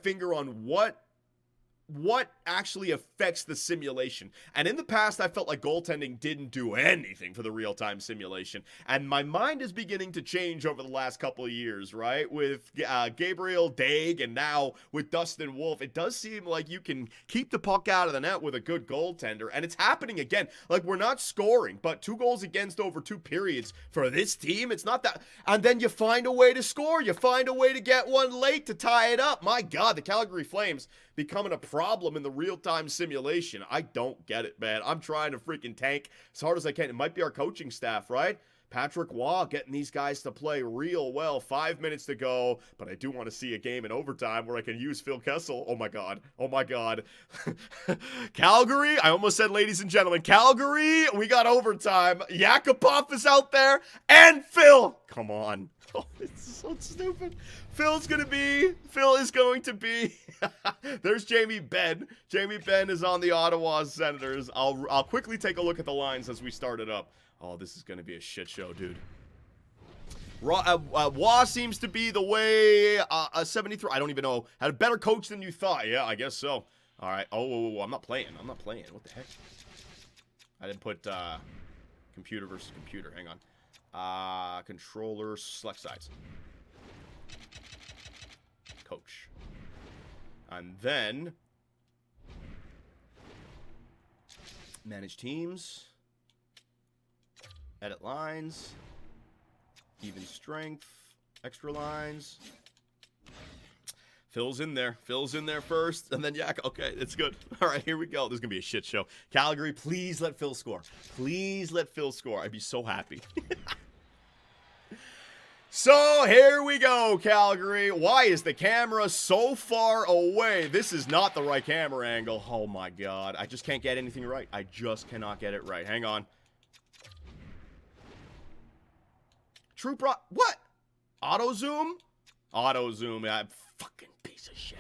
finger on what actually affects the simulation. And in the past, I felt like goaltending didn't do anything for the real-time simulation. And my mind is beginning to change over the last couple of years, right? With Gabriel Daig and now with Dustin Wolf, it does seem like you can keep the puck out of the net with a good goaltender. And it's happening again. Like, we're not scoring, but 2 goals against over 2 periods for this team. It's not that. And then you find a way to score. You find a way to get one late to tie it up. My God, the Calgary Flames becoming a problem in the real-time simulation. I don't get it, man. I'm trying to freaking tank as hard as I can. It might be our coaching staff, right? Patrick Waugh getting these guys to play real well. 5 minutes to go, but I do want to see a game in overtime where I can use Phil Kessel. Oh, my God. Oh, my God. Calgary, I almost said ladies and gentlemen. Calgary, we got overtime. Yakupov is out there, and Phil. Come on. Oh, it's so stupid. Phil is going to be. There's Jamie Benn. Jamie Benn is on the Ottawa Senators. I'll quickly take a look at the lines as we start it up. Oh, this is going to be a shit show, dude. Waugh seems to be the way. 73. I don't even know. Had a better coach than you thought. Yeah, I guess so. All right. Oh, I'm not playing. What the heck? I didn't put computer versus computer. Hang on. Controller, select sides. Coach. And then manage teams, edit lines, even strength, extra lines. Phil's in there first, and then Yak. Okay, it's good. All right, here we go. This is gonna be a shit show. Calgary, please let Phil score. Please let Phil score. I'd be so happy. So, here we go, Calgary. Why is the camera so far away? This is not the right camera angle. Oh, my God. I just can't get anything right. I just cannot get it right. Hang on. What? Auto zoom? Auto zoom. Fucking piece of shit.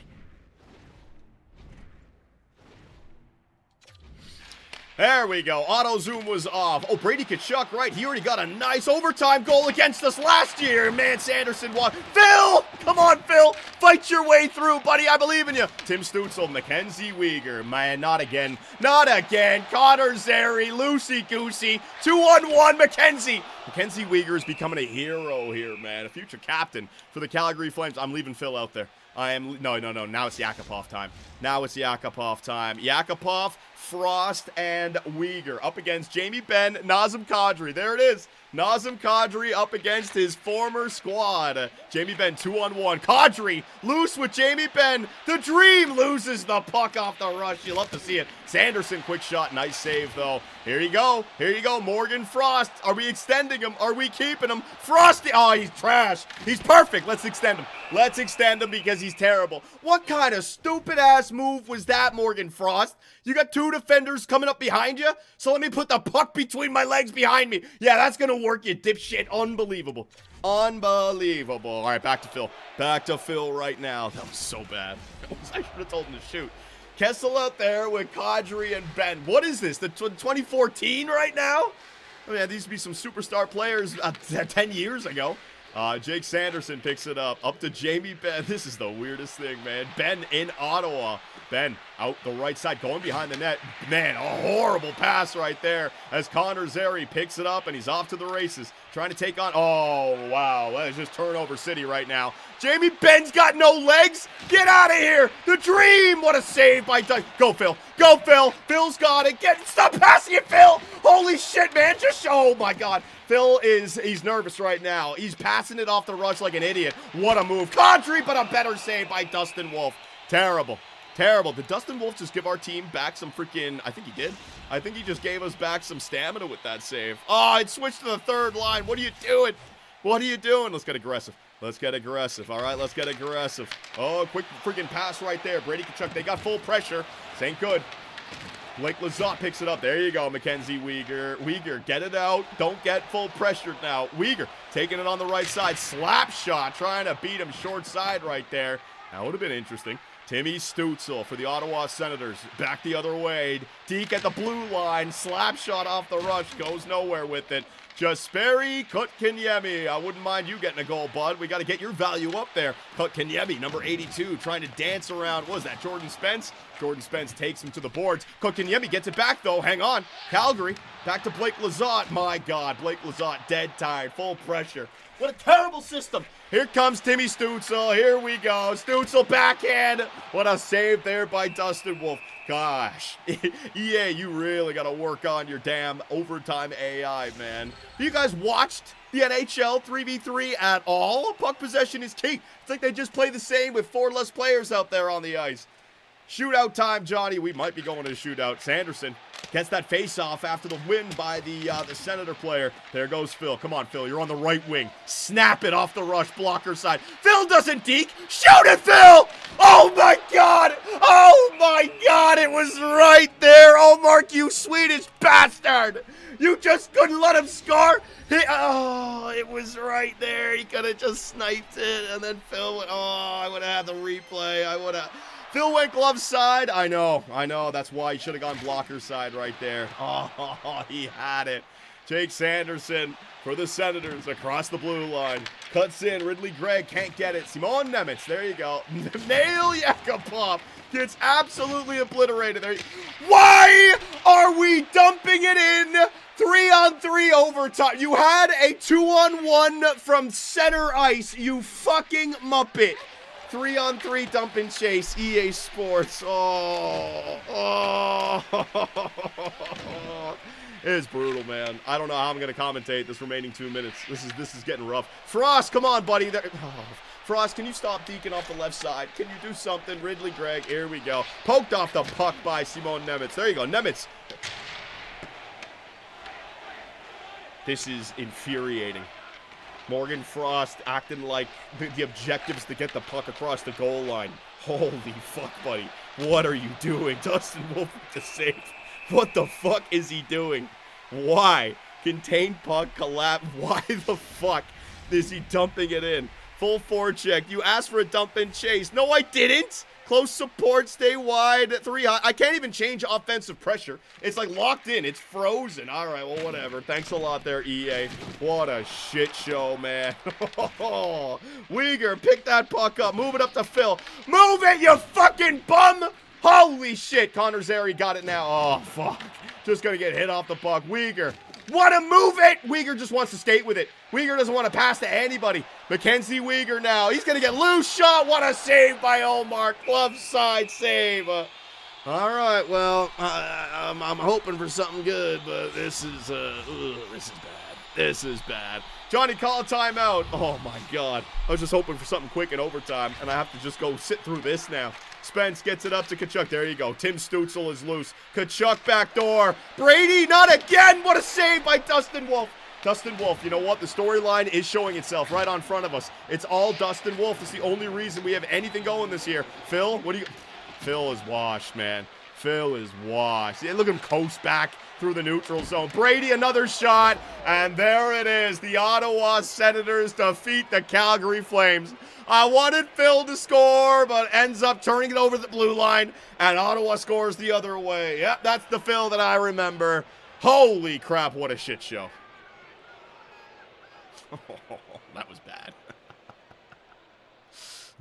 There we go. Auto zoom was off. Oh, Brady Tkachuk, right? He already got a nice overtime goal against us last year. Man, Sanderson won. Phil! Come on, Phil. Fight your way through, buddy. I believe in you. Tim Stützle, Mackenzie Weegar. Man, not again. Not again. Connor Zary, loosey-goosey. 2-on-1, Mackenzie. Mackenzie Weegar is becoming a hero here, man. A future captain for the Calgary Flames. I'm leaving Phil out there. No. Now it's Yakupov time. Yakupov, Frost, and Weegar up against Jamie Benn, Nazem Kadri. There it is. Nazem Kadri up against his former squad. Jamie Benn 2-on-1. Kadri loose with Jamie Benn. The Dream loses the puck off the rush. You love to see it. Sanderson, quick shot. Nice save, though. Here you go. Morgan Frost. Are we extending him? Are we keeping him? Frosty. Oh, he's trash. He's perfect. Let's extend him. Because he's terrible. What kind of stupid-ass move was that, Morgan Frost? You got two defenders coming up behind you, so let me put the puck between my legs behind me. Yeah, that's going to work, you dipshit. Unbelievable. All right, back to Phil right now. That was so bad. I should have told him to shoot. Kessel out there with Kadri and Ben. What is this, the 2014 right now? Oh, yeah, these used to be some superstar players 10 years ago. Jake Sanderson picks it up to Jamie Benn. This is the weirdest thing, man. Ben in Ottawa. Ben out the right side, going behind the net. Man, a horrible pass right there as Connor Zary picks it up, and he's off to the races, trying to take on... Oh, wow. That is just turnover city right now. Jamie Benn's got no legs. Get out of here. The Dream. What a save by... Go, Phil. Phil's got it. Stop passing it, Phil. Holy shit, man. Oh, my God. Phil he's nervous right now. He's passing it off the rush like an idiot. What a move. Kadri, but a better save by Dustin Wolf. Terrible. Did Dustin Wolf just give our team back some freaking... I think he did. I think he just gave us back some stamina with that save. Oh, it switched to the third line. What are you doing? Let's get aggressive. All right, let's get aggressive. Oh, quick freaking pass right there. Brady Tkachuk, they got full pressure. This ain't good. Blake Lizotte picks it up. There you go, Mackenzie Weegar, get it out. Don't get full pressure now. Weegar taking it on the right side. Slap shot, trying to beat him short side right there. That would have been interesting. Timmy Stützle for the Ottawa Senators. Back the other way. Deke at the blue line. Slap shot off the rush. Goes nowhere with it. Jesperi Kotkaniemi. I wouldn't mind you getting a goal, bud. We got to get your value up there. Kotkaniemi, number 82, trying to dance around. What was that, Jordan Spence? Jordan Spence takes him to the boards. Kotkaniemi gets it back, though. Hang on. Calgary. Back to Blake Lizotte. My God, Blake Lizotte dead tired. Full pressure. What a terrible system. Here comes Timmy Stützle. Here we go. Stützle backhand. What a save there by Dustin Wolf. Gosh. EA, you really got to work on your damn overtime AI, man. You guys watched the NHL 3v3 at all? Puck possession is key. It's like they just play the same with 4 less players out there on the ice. Shootout time, Johnny. We might be going to a shootout. Sanderson gets that face-off after the win by the Senator player. There goes Phil. Come on, Phil. You're on the right wing. Snap it off the rush blocker side. Phil doesn't deke. Shoot it, Phil! Oh, my God! Oh, my God! It was right there. Oh, Mark, you Swedish bastard! You just couldn't let him score? It was right there. He could have just sniped it, and then Phil went... Oh, I would have had the replay. Phil went glove side. I know. That's why he should have gone blocker side right there. Oh, he had it. Jake Sanderson for the Senators across the blue line. Cuts in. Ridley Gregg can't get it. Simon Nemitz. There you go. Nail Yakupov gets absolutely obliterated there. Why are we dumping it in 3-on-3 overtime? You had a 2-on-1 from center ice, you fucking Muppet. 3-on-3 dump and chase, EA Sports. It is brutal, man. I don't know how I'm going to commentate this remaining 2 minutes. This is getting rough. Frost, come on, buddy. Frost, can you stop deking off the left side? Can you do something? Ridley Gregg, here we go. Poked off the puck by Simon Nemitz. There you go, Nemitz. This is infuriating. Morgan Frost acting like the objectives to get the puck across the goal line. Holy fuck, buddy. What are you doing? Dustin Wolf with the save. What the fuck is he doing? Why? Contained puck, collapse. Why the fuck is he dumping it in? Full forecheck. You asked for a dump and chase. No, I didn't. Close support, stay wide, 3 high. I can't even change offensive pressure. It's like locked in. It's frozen. All right, well, whatever. Thanks a lot there, EA. What a shit show, man. Uyghur, pick that puck up. Move it up to Phil. Move it, you fucking bum! Holy shit. Connor Zary got it now. Oh, fuck. Just gonna get hit off the puck. Uyghur. Want to move it! Uyghur just wants to skate with it. Uyghur doesn't want to pass to anybody. Mackenzie Uyghur now. He's going to get loose shot. What a save by Omar. Glove side save. All right, well, I'm hoping for something good, but this is bad. This is bad. Johnny, call a timeout. Oh, my God. I was just hoping for something quick in overtime, and I have to just go sit through this now. Spence gets it up to Tkachuk. There you go. Tim Stützle is loose. Tkachuk backdoor. Brady, not again. What a save by Dustin Wolf. Dustin Wolf, you know what? The storyline is showing itself right on front of us. It's all Dustin Wolf. It's the only reason we have anything going this year. Phil, what do you... Phil is washed, man. Phil is washed. Yeah, look at him coast back through the neutral zone. Brady, another shot. And there it is. The Ottawa Senators defeat the Calgary Flames. I wanted Phil to score, but ends up turning it over the blue line. And Ottawa scores the other way. Yep, that's the Phil that I remember. Holy crap, what a shit show. That was bad.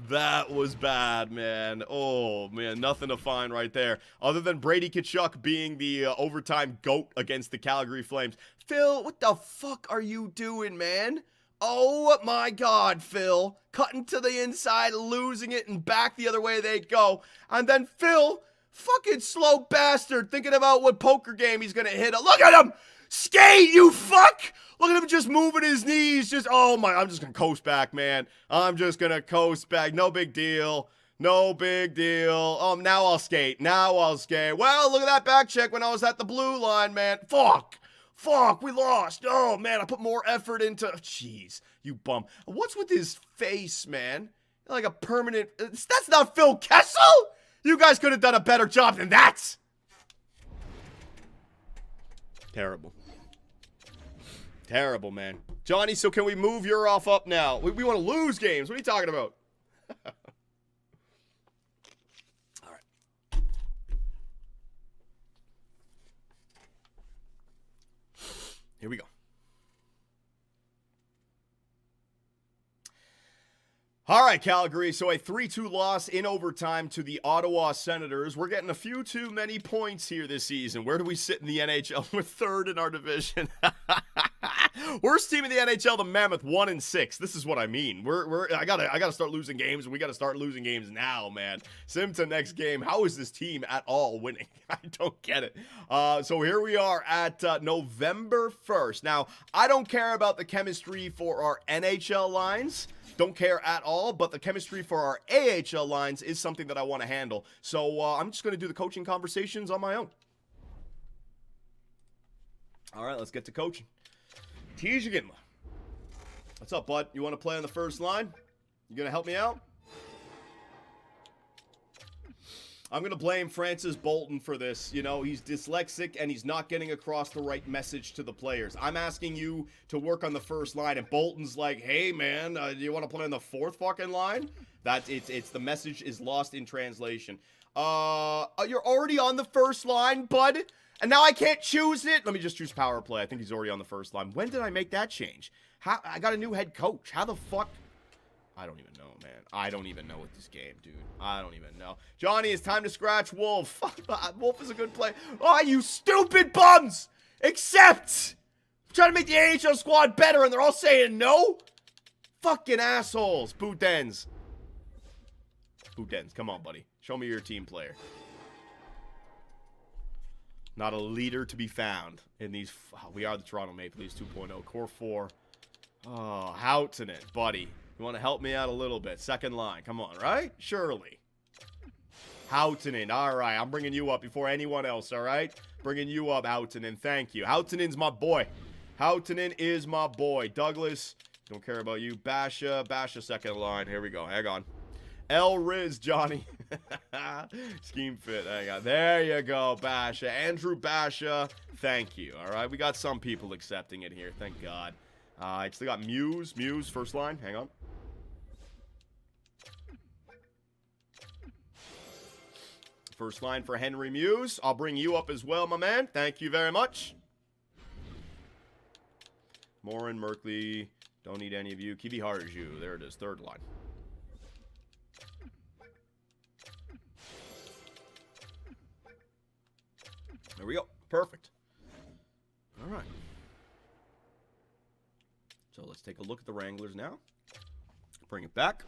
That was bad, man. Oh, man, nothing to find right there. Other than Brady Tkachuk being the overtime GOAT against the Calgary Flames. Phil, what the fuck are you doing, man? Oh, my God, Phil. Cutting to the inside, losing it, and back the other way they go. And then Phil, fucking slow bastard, thinking about what poker game he's going to hit. Look at him! Skate, you fuck! Look at him just moving his knees. Just, oh my, I'm just going to coast back, man. I'm just going to coast back. No big deal. No big deal. Oh, now I'll skate. Now I'll skate. Well, look at that back check when I was at the blue line, man. Fuck. Fuck, we lost. Oh, man, I put more effort into... Jeez, you bum. What's with his face, man? Like a permanent... That's not Phil Kessel! You guys could have done a better job than that! Terrible. Terrible, man. Johnny, so can we move your off up now? We want to lose games. What are you talking about? All right. Here we go. All right, Calgary. So a 3-2 loss in overtime to the Ottawa Senators. We're getting a few too many points here this season. Where do we sit in the NHL? We're third in our division. Worst team in the NHL, the Mammoth, 1-6. This is what I mean. I gotta start losing games, and we gotta start losing games now, man. Sim to next game. How is this team at all winning? I don't get it. So here we are at November 1st. Now, I don't care about the chemistry for our NHL lines. Don't care at all, but the chemistry for our AHL lines is something that I want to handle. So I'm just going to do the coaching conversations on my own. All right, let's get to coaching. Tijigan. What's up, bud? You want to play on the first line? You going to help me out? I'm going to blame Francis Bolton for this. You know, he's dyslexic and he's not getting across the right message to the players. I'm asking you to work on the first line, and Bolton's like, hey, man, do you want to play on the fourth fucking line? It's the message is lost in translation. You're already on the first line, bud, and now I can't choose it. Let me just choose power play. I think he's already on the first line. When did I make that change? I got a new head coach. How the fuck? I don't even know, man. I don't even know with this game, dude. I don't even know. Johnny, it's time to scratch Wolf. Wolf is a good play. Oh, you stupid bums! Except, I'm trying to make the AHL squad better, and they're all saying no? Fucking assholes. Boudens. Boudens, come on, buddy. Show me your team player. Not a leader to be found in these. Oh, we are the Toronto Maple Leafs 2.0. Core 4. Oh, Houtinen, buddy. You want to help me out a little bit? Second line. Come on, right? Surely. Houtinen. All right. I'm bringing you up before anyone else, all right? Bringing you up, Houtinen. Thank you. Houtinen's my boy. Houtinen is my boy. Douglas. Don't care about you. Basha. Basha, second line. Here we go. Hang on. El Riz, Johnny. Scheme fit. Hang on. There you go, Basha. Andrew Basha. Thank you. All right. We got some people accepting it here. Thank God. I still got Muse. Muse, first line. Hang on. first line for Henry Muse. I'll bring you up as well, my man. Thank you very much. Morin, Merkley, don't need any of you. Kiwi Harju, there it is, third line. There we go. Perfect. All right. So let's take a look at the Wranglers now. Bring it back.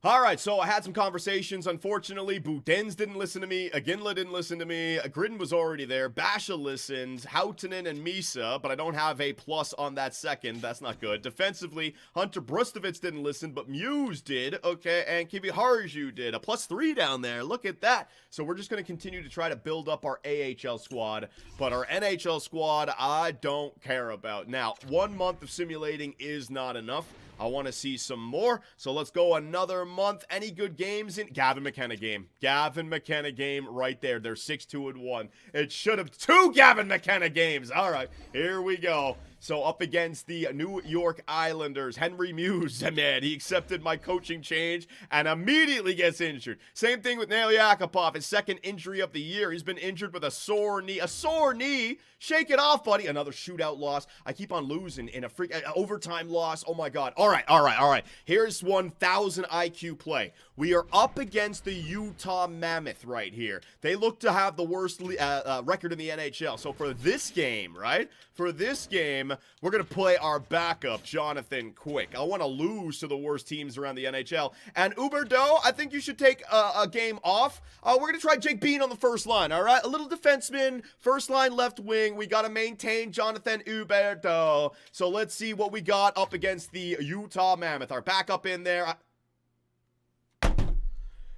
All right, so I had some conversations. Unfortunately, Boudins didn't listen to me. Aginla didn't listen to me. Gridden was already there. Basha listened. Houghton and Misa, but I don't have a plus on that second. That's not good. Defensively, Hunter Brustovich didn't listen, but Muse did. Okay, and Kivi Harju did. A +3 down there. Look at that. So we're just going to continue to try to build up our AHL squad, but our NHL squad, I don't care about. Now, 1 month of simulating is not enough. I want to see some more, so let's go another month. Any good games in Gavin McKenna game? Gavin McKenna game right there. They're 6-2-1. It should have 2 Gavin McKenna games. All right, here we go. So up against the New York Islanders, Henry Muse, man, he accepted my coaching change and immediately gets injured. Same thing with Nail Yakupov, his second injury of the year. He's been injured with a sore knee. A sore knee? Shake it off, buddy. Another shootout loss. I keep on losing in a overtime loss. Oh, my God. All right. Here's 1,000 IQ play. We are up against the Utah Mammoth right here. They look to have the worst record in the NHL. So for this game, right? For this game, we're going to play our backup, Jonathan Quick. I want to lose to the worst teams around the NHL. And Huberdeau, I think you should take a game off. We're going to try Jake Bean on the first line, all right? A little defenseman, first line left wing. We got to maintain Jonathan Huberdeau. So let's see what we got up against the Utah Mammoth. Our backup in there.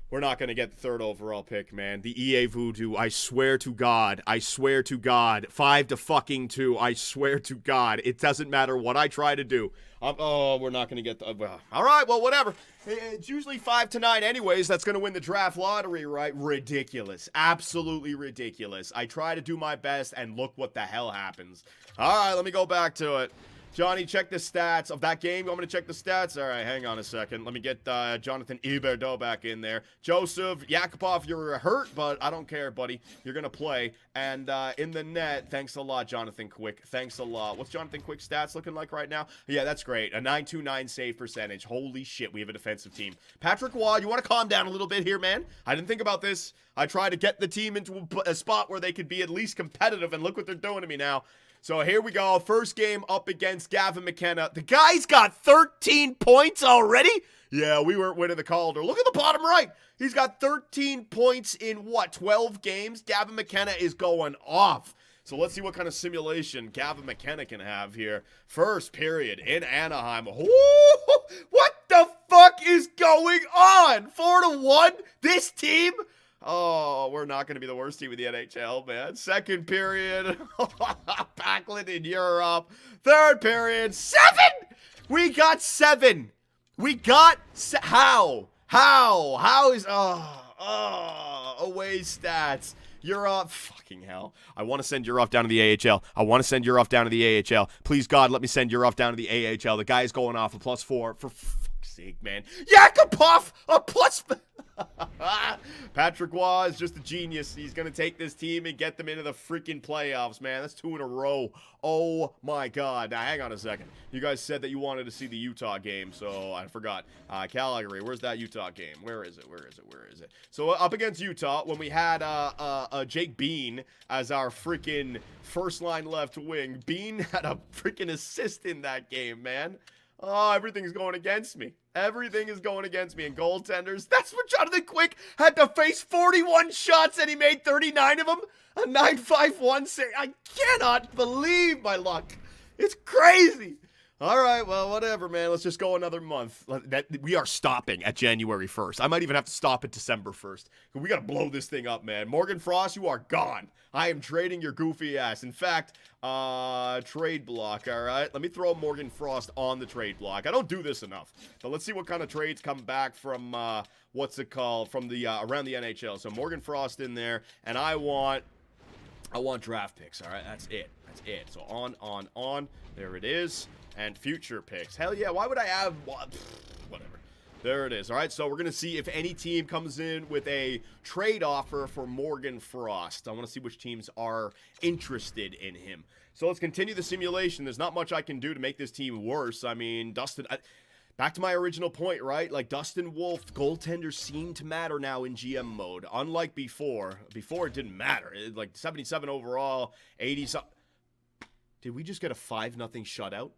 We're not going to get the 3rd overall pick, man. The EA Voodoo, I swear to God. 5-2, I swear to God. It doesn't matter what I try to do. We're not going to get the... all right, well, whatever. It's usually 5-9 anyways. That's going to win the draft lottery, right? Ridiculous. Absolutely ridiculous. I try to do my best, and look what the hell happens. All right, let me go back to it. Johnny, check the stats of that game. You want me to check the stats? All right, hang on a second. Let me get Jonathan Huberdeau back in there. Joseph Yakupov, you're hurt, but I don't care, buddy. You're going to play. And in the net, thanks a lot, Jonathan Quick. Thanks a lot. What's Jonathan Quick's stats looking like right now? Yeah, that's great. A .929 save percentage. Holy shit, we have a defensive team. Patrick Waugh, you want to calm down a little bit here, man? I didn't think about this. I tried to get the team into a spot where they could be at least competitive, and look what they're doing to me now. So here we go. First game up against Gavin McKenna. The guy's got 13 points already? Yeah, we weren't winning the Calder. Look at the bottom right. He's got 13 points in, 12 games? Gavin McKenna is going off. So let's see what kind of simulation Gavin McKenna can have here. First period in Anaheim. Ooh, what the fuck is going on? 4-1? This team? Oh, we're not going to be the worst team in the NHL, man. Second period, Backlund in Europe. Third period, 7! We got 7. We got how? How is away stats. Europe, fucking hell. I want to send Europe down to the AHL. Please, God, let me send Europe down to the AHL. The guy's going off a +4. For fuck's sake, man. Yakupov, a plus... Patrick Waugh is just a genius. He's going to take this team and get them into the freaking playoffs, man. That's 2 in a row. Oh, my God. Now, hang on a second. You guys said that you wanted to see the Utah game, so I forgot. Calgary, where's that Utah game? Where is it? So, up against Utah, when we had Jake Bean as our freaking first-line left wing, Bean had a freaking assist in that game, man. Oh, everything's going against me. Everything is going against me. And goaltenders, that's what Jonathan Quick had to face 41 shots and he made 39 of them. A 9.51 save. I cannot believe my luck. It's crazy. All right, well, whatever, man. Let's just go another month. We are stopping at January 1st. I might even have to stop at December 1st. We got to blow this thing up, man. Morgan Frost, you are gone. I am trading your goofy ass. In fact, trade block, all right? Let me throw Morgan Frost on the trade block. I don't do this enough. But let's see what kind of trades come back from, from the around the NHL. So Morgan Frost in there, and I want draft picks, all right? That's it. So on. There it is. and future picks. Hell yeah, why would I have what? Whatever. There it is. All right, so we're going to see if any team comes in with a trade offer for Morgan Frost. I want to see which teams are interested in him. So let's continue the simulation. There's not much I can do to make this team worse. I mean, Dustin, back to my original point, right? Like, Dustin Wolf, goaltenders seem to matter now in GM mode. Unlike before. Before, it didn't matter. Like, 77 overall, 80 something. Did we just get a 5-0 shutout?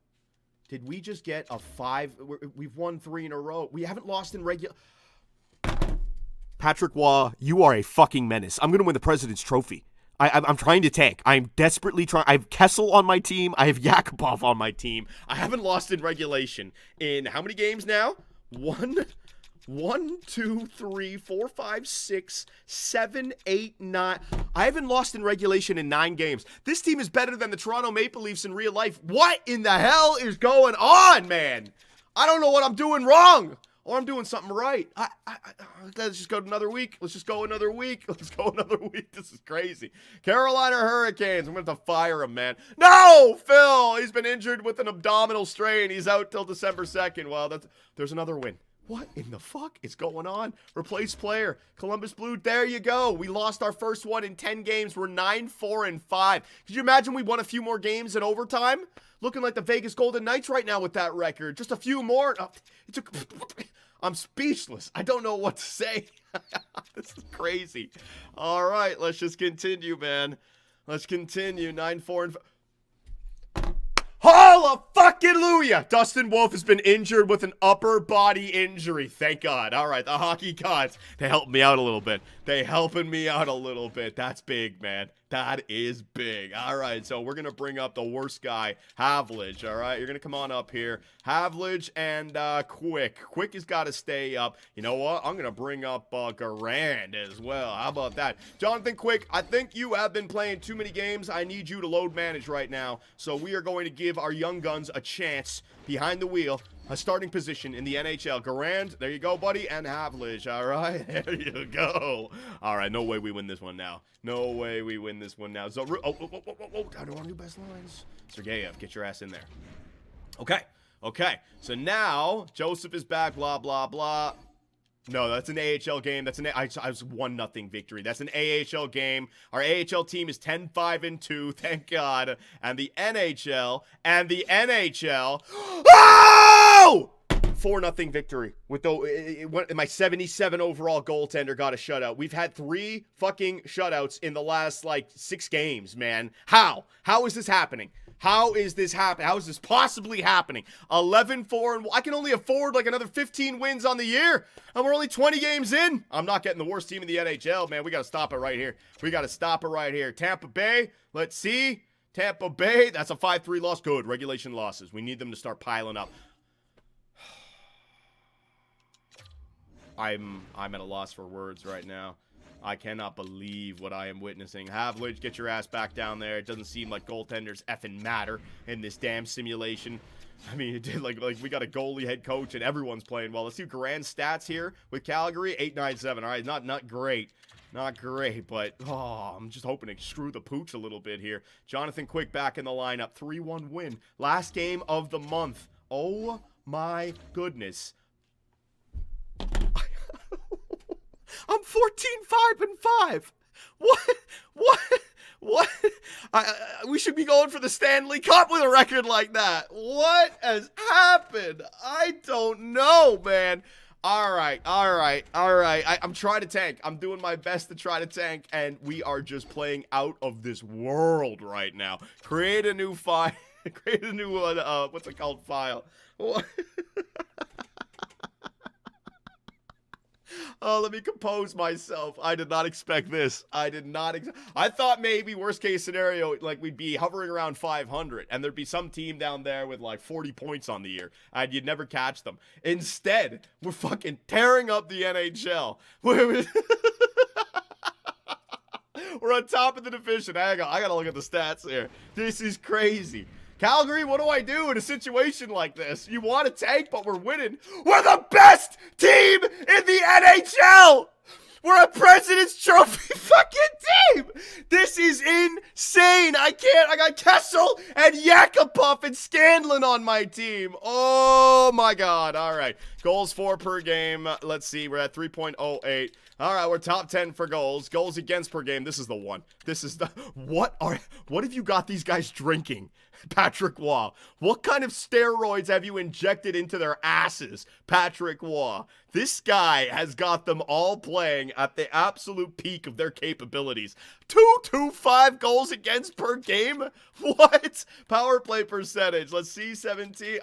Did we just get a 5? We've won 3 in a row. We haven't lost in regular. Patrick Waugh, you are a fucking menace. I'm going to win the President's Trophy. I'm trying to tank. I'm desperately trying. I have Kessel on my team. I have Yakupov on my team. I haven't lost in regulation in how many games now? 1, 2, 3, 4, 5, 6, 7, 8, 9. I haven't lost in regulation in 9 games. This team is better than the Toronto Maple Leafs in real life. What in the hell is going on, man? I don't know what I'm doing wrong. Or I'm doing something right. Let's just go another week. Let's just go another week. Let's go another week. This is crazy. Carolina Hurricanes. I'm going to have to fire him, man. No, Phil. He's been injured with an abdominal strain. He's out till December 2nd. Well, there's another win. What in the fuck is going on? Replace player. Columbus Blue, there you go. We lost our first one in 10 games. We're 9-4-5. Could you imagine we won a few more games in overtime? Looking like the Vegas Golden Knights right now with that record. Just a few more. I'm speechless. I don't know what to say. This is crazy. All right, let's just continue, man. Let's continue. 9-4-5. Hallelujah! Dustin Wolf has been injured with an upper body injury. Thank God. All right, the hockey gods, they helped me out a little bit. That's big, man. That is big. All right, so we're going to bring up the worst guy, Havlich. All right, you're going to come on up here. Havlich and Quick. Quick has got to stay up. You know what? I'm going to bring up Garand as well. How about that? Jonathan Quick, I think you have been playing too many games. I need you to load manage right now. So we are going to give our young guns a chance behind the wheel. A starting position in the NHL. Garand, there you go, buddy, and Havlich. All right, there you go. All right, no way we win this one now. No way we win this one now. So, down to our new best lines. Sergeyev, get your ass in there. Okay. So now Joseph is back. Blah blah blah. No, that's an AHL game. That's an I was 1-0 victory. That's an AHL game. Our AHL team is 10-5-2. Thank God. And the NHL. Oh! 4-0 victory with my 77 overall goaltender got a shutout. We've had 3 fucking shutouts in the last 6 games, man. How is this happening? How is this happening? How is this possibly happening? 11-4, and I can only afford another 15 wins on the year, and we're only 20 games in. I'm not getting the worst team in the NHL, man. We got to stop it right here. Tampa Bay, let's see. Tampa Bay, that's a 5-3 loss. Good, regulation losses. We need them to start piling up. I'm at a loss for words right now. I cannot believe what I am witnessing. Havlich, get your ass back down there. It doesn't seem like goaltenders effing matter in this damn simulation. I mean, it did like we got a goalie, head coach, and everyone's playing well. Let's see Garand's stats here with Calgary. 8-9-7. All right, not great. Not great, but I'm just hoping to screw the pooch a little bit here. Jonathan Quick back in the lineup. 3-1 win. Last game of the month. Oh my goodness. I'm 14-5-5. What? We should be going for the Stanley Cup with a record like that. What has happened? I don't know, man. All right. I'm trying to tank. I'm doing my best to try to tank, and we are just playing out of this world right now. Create a new file. Create a new what's it called? File. What? Oh, let me compose myself. I did not expect this. I thought maybe worst case scenario, we'd be hovering around 500 and there'd be some team down there with 40 points on the year and you'd never catch them. Instead, we're fucking tearing up the NHL. We're on top of the division. I gotta look at the stats here. This is crazy. Calgary, what do I do in a situation like this? You want to tank, but we're winning. We're the best team in the NHL! We're a President's Trophy fucking team. This is insane. I got Kessel and Yakupov and Scanlon on my team. Oh my God. All right. Goals for per game. Let's see. We're at 3.08. All right, we're top 10 for goals. Goals against per game. This is the one. This is the what have you got these guys drinking? Patrick Waugh. What kind of steroids have you injected into their asses, Patrick Waugh? This guy has got them all playing at the absolute peak of their capabilities. 225 goals against per game? What? Power play percentage. Let's see, 17.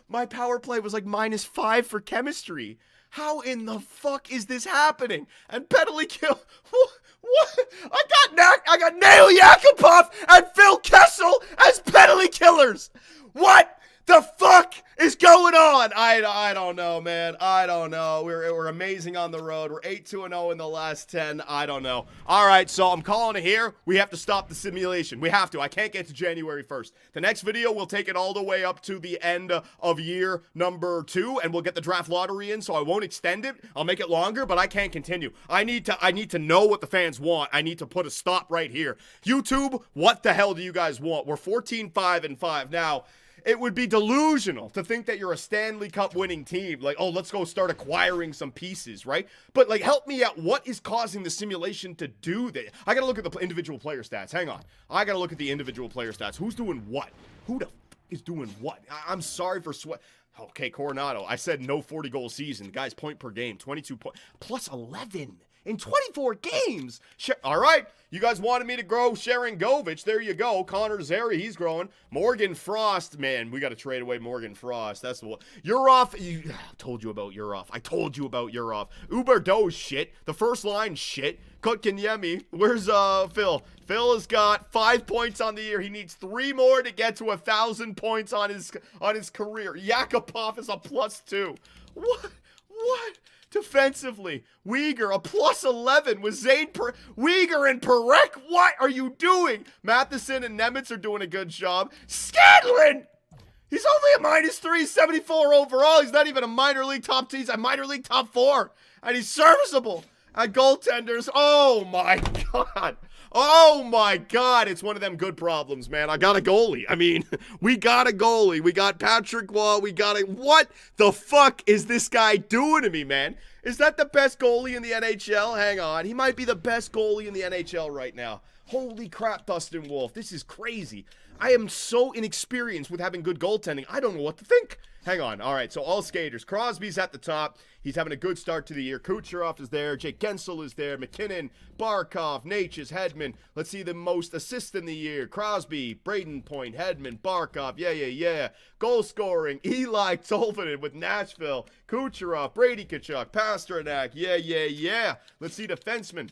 My power play was like -5 for chemistry. How in the fuck is this happening? And penalty kill. What? I got Nail Yakupov and Phil Kessel as penalty killers. What the fuck is going on? I don't know, man. I don't know. We're amazing on the road. We're 8-2-0 in the last 10. I don't know. All right, so I'm calling it here. We have to stop the simulation. We have to. I can't get to January 1st. The next video, we'll take it all the way up to the end of year number 2, and we'll get the draft lottery in, so I won't extend it. I'll make it longer, but I can't continue. I need to know what the fans want. I need to put a stop right here. YouTube, what the hell do you guys want? We're 14-5-5 now. It would be delusional to think that you're a Stanley Cup winning team. Like, oh, let's go start acquiring some pieces, right? But, like, help me out. What is causing the simulation to do that? I got to look at the individual player stats. Hang on. I got to look at the individual player stats. Who's doing what? Who the f is doing what? I'm sorry for sweat. Okay, Coronado. I said no 40-goal season. The guy's point per game, 22 points. Plus 11 in 24 games. All right. You guys wanted me to grow Sharon Govich. There you go. Connor Zary, he's growing. Morgan Frost, man, we got to trade away Morgan Frost. That's the one. Urov, I told you about Urov. I told you about Urov. Uberdo's shit. The first line shit. Kotkaniemi. Where's Phil? Phil has got 5 points on the year. He needs 3 more to get to 1,000 points on his career. Yakupov is a +2. What? Defensively, Uyghur, a +11 with Uyghur and Perek. What are you doing? Matheson and Nemitz are doing a good job. Scanlon! He's only a -3, 74 overall. He's not even a minor league top 2. He's a minor league top 4. And he's serviceable. At goaltenders, oh my God. Oh my God, it's one of them good problems, man. I got a goalie. I mean, we got a goalie. We got Patrick Waugh. What the fuck is this guy doing to me, man? Is that the best goalie in the NHL? Hang on. He might be the best goalie in the NHL right now. Holy crap, Dustin Wolf. This is crazy. I am so inexperienced with having good goaltending. I don't know what to think. Hang on. All right, so all skaters. Crosby's at the top. He's having a good start to the year. Kucherov is there. Jake Gensel is there. McKinnon, Barkov, Natchez, Hedman. Let's see the most assists in the year. Crosby, Braden Point, Hedman, Barkov. Yeah. Goal scoring. Eli Tolvanen with Nashville. Kucherov, Brady Tkachuk, Pasternak. Yeah. Let's see defensemen.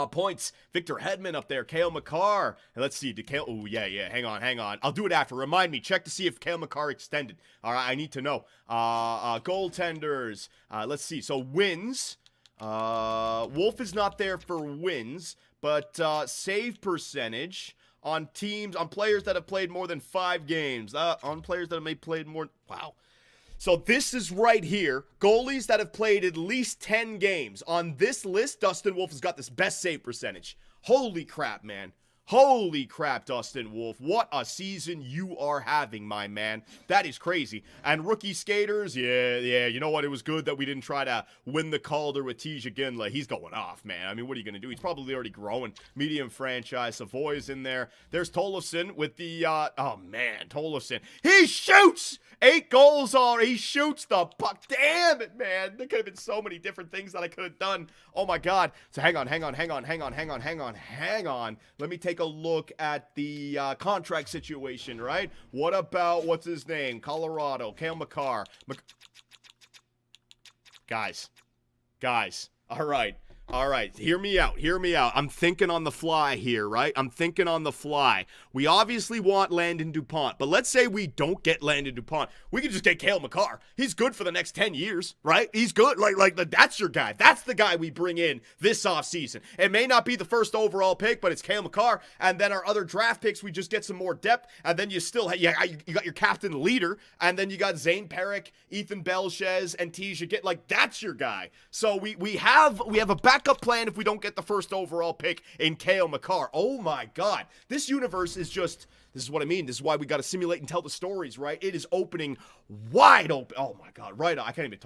Points. Victor Hedman up there. Cale Makar. And let's see. Oh, yeah. Hang on. I'll do it after. Remind me. Check to see if Cale Makar extended. All right. I need to know. Goaltenders. Let's see. So wins. Wolf is not there for wins, but save percentage on teams, on players that have played more than 5 games. On players that have played more. Wow. So this is right here. Goalies that have played at least 10 games. On this list, Dustin Wolf has got this best save percentage. Holy crap, man. Holy crap, Dustin Wolf. What a season you are having, my man. That is crazy. And rookie skaters, yeah. You know what? It was good that we didn't try to win the Calder with Tija Ginla. He's going off, man. I mean, what are you going to do? He's probably already growing. Medium franchise. Savoy's in there. There's Tollefson with the, oh, man. Tollefson. He shoots! 8 goals already. He shoots the puck. Damn it, man. There could have been so many different things that I could have done. Oh, my God. So hang on. Let me take a look at the contract situation, right? What about, what's his name? Colorado, Cale Makar. Guys. All right. All right, hear me out. I'm thinking on the fly here, right? We obviously want Landon DuPont, but let's say we don't get Landon DuPont. We can just get Cale Makar. He's good for the next 10 years, right? He's good. That's your guy. That's the guy we bring in this offseason. It may not be the first overall pick, but it's Cale Makar. And then our other draft picks, we just get some more depth. And then you still you got your captain leader. And then you got Zane Perek, Ethan Belchez, and Tija. That's your guy. So we have a backup plan if we don't get the first overall pick in Cale Makar. Oh my God. This universe is just, this is what I mean. This is why we got to simulate and tell the stories, right? It is opening wide open. Oh my God. Right. I can't even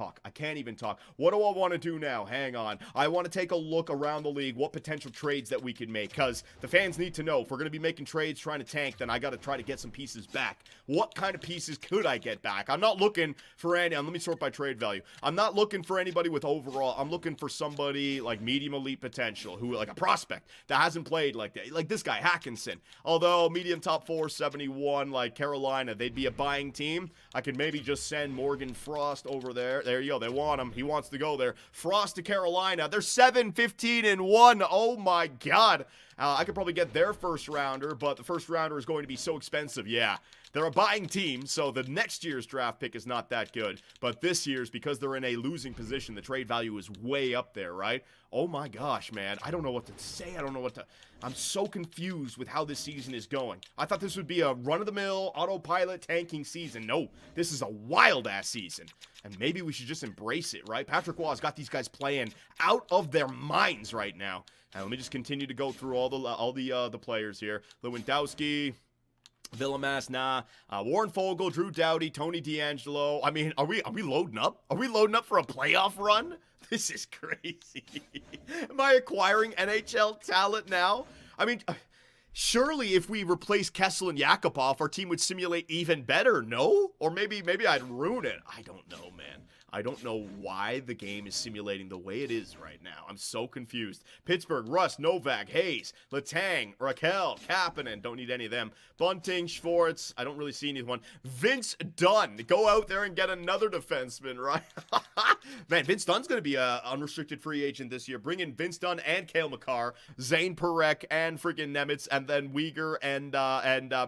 talk. What do I want to do now? Hang on. I want to take a look around the league, what potential trades that we can make, because the fans need to know if we're going to be making trades trying to tank, then I got to try to get some pieces back. What kind of pieces could I get back? I'm not looking for any, let me sort by trade value. I'm not looking for anybody with overall. I'm looking for somebody like medium elite potential, who like a prospect that hasn't played like that. Like this guy, Hackinson. Although medium top 471, like Carolina, they'd be a buying team. I could maybe just send Morgan Frost over there. There you go. They want him. He wants to go there. Frost to Carolina. They're 7-15-1. Oh my God. I could probably get their first rounder, but the first rounder is going to be so expensive. Yeah. They're a buying team, so the next year's draft pick is not that good. But this year's, because they're in a losing position, the trade value is way up there, right? Oh my gosh, man. I don't know what to say. I'm so confused with how this season is going. I thought this would be a run-of-the-mill, autopilot tanking season. No, this is a wild-ass season. And maybe we should just embrace it, right? Patrick Waugh's got these guys playing out of their minds right now. And let me just continue to go through all the players here. Lewandowski, Villamas, nah. Warren Fogle, Drew Doughty, Tony DeAngelo. I mean, are we loading up? Are we loading up for a playoff run? This is crazy. Am I acquiring NHL talent now? I mean, surely if we replace Kessel and Yakupov, our team would simulate even better, no? Or maybe I'd ruin it. I don't know, man. I don't know why the game is simulating the way it is right now. I'm so confused. Pittsburgh, Russ, Novak, Hayes, Letang, Raquel, Kapanen. Don't need any of them. Bunting, Schwartz. I don't really see anyone. Vince Dunn. Go out there and get another defenseman, right? Man, Vince Dunn's going to be an unrestricted free agent this year. Bring in Vince Dunn and Cale Makar, Zane Perek, and freaking Nemitz, and then Uyghur and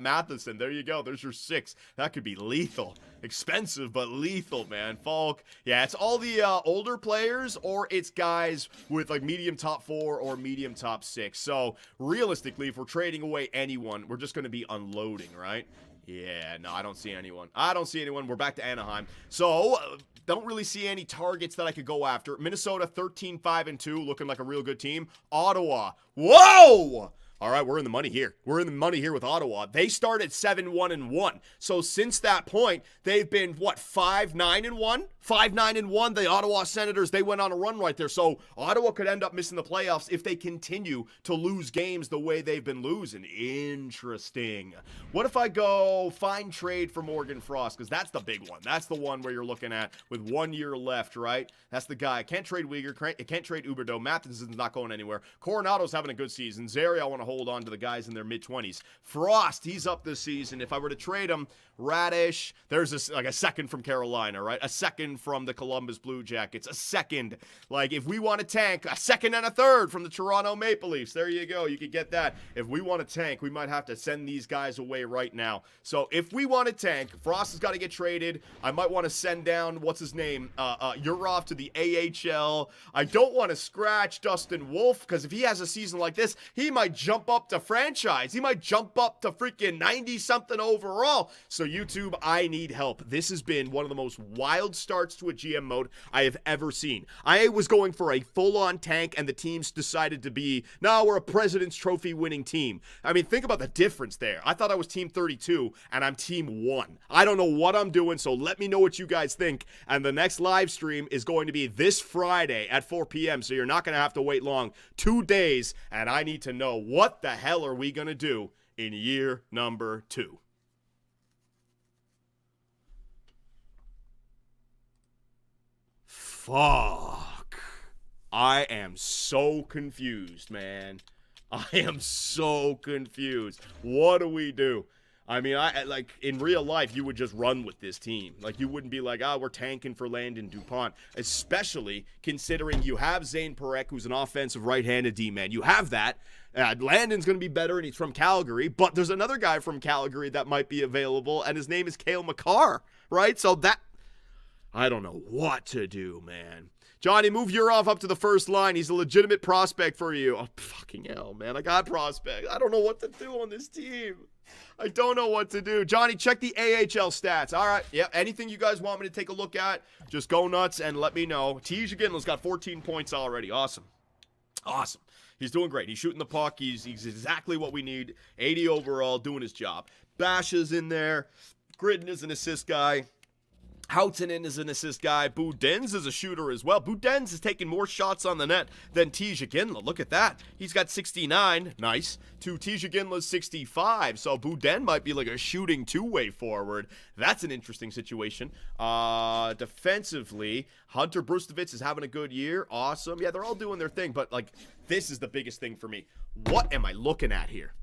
Matheson. There you go. There's your 6. That could be lethal. Expensive, but lethal, man. Falk. Yeah, it's all the older players, or it's guys with like medium top 4 or medium top 6. So realistically, if we're trading away anyone, we're just going to be unloading, right? Yeah, no, I don't see anyone. We're back to Anaheim. So don't really see any targets that I could go after. Minnesota 13-5-2, looking like a real good team. Ottawa. Whoa! All right, we're in the money here. We're in the money here with Ottawa. They started 7-1-1. So since that point, they've been, 5-9-1? 5-9-1. The Ottawa Senators, they went on a run right there. So Ottawa could end up missing the playoffs if they continue to lose games the way they've been losing. Interesting. What if I go find trade for Morgan Frost? Because that's the big one. That's the one where you're looking at with 1 year left, right? That's the guy. Can't trade Uyghur. Can't trade Huberdeau. Matheson's not going anywhere. Coronado's having a good season. Zary, I want to hold on to the guys in their mid-20s. Frost, he's up this season. If I were to trade him, Radish, there's a second from Carolina, right? A second from the Columbus Blue Jackets. A second. Like, if we want to tank, a second and a third from the Toronto Maple Leafs. There you go. You could get that. If we want to tank, we might have to send these guys away right now. So if we want to tank, Frost has got to get traded. I might want to send down, what's his name? Yurov to the AHL. I don't want to scratch Dustin Wolf, because if he has a season like this, he might jump up to franchise. He might jump up to freaking 90-something overall. So YouTube, I need help. This has been one of the most wild starts to a GM mode I have ever seen. I was going for a full-on tank, and the teams decided to be, no, we're a President's Trophy winning team. I mean, think about the difference there. I thought I was Team 32, and I'm Team 1. I don't know what I'm doing, so let me know what you guys think. And the next live stream is going to be this Friday at 4 p.m., so you're not going to have to wait long. 2 days, and I need to know what the hell are we going to do in year number 2. Fuck. I am so confused, man. I am so confused. What do we do? I mean, like in real life, you would just run with this team. Like, you wouldn't be like, we're tanking for Landon DuPont, especially considering you have Zane Parekh, who's an offensive right-handed D-man. You have that. Landon's going to be better, and he's from Calgary, but there's another guy from Calgary that might be available, and his name is Cale Makar, right? So that, I don't know what to do, man. Johnny, move Yurov up to the first line. He's a legitimate prospect for you. Oh, fucking hell, man. I got prospects. I don't know what to do on this team. I don't know what to do. Johnny, check the AHL stats. All right. Yeah, anything you guys want me to take a look at, just go nuts and let me know. Tej Ginla's got 14 points already. Awesome. Awesome. He's doing great. He's shooting the puck. He's exactly what we need. 80 overall, doing his job. Basha's in there. Gridden is an assist guy. Houtanen is an assist guy. Boudens is a shooter as well. Boudens is taking more shots on the net than Tej Ginla. Look at that. He's got 69. Nice. To Tej Ginla's 65. So Boudin might be like a shooting two-way forward. That's an interesting situation. Defensively, Hunter Brustovich is having a good year. Awesome. Yeah, they're all doing their thing. But, like, this is the biggest thing for me. What am I looking at here?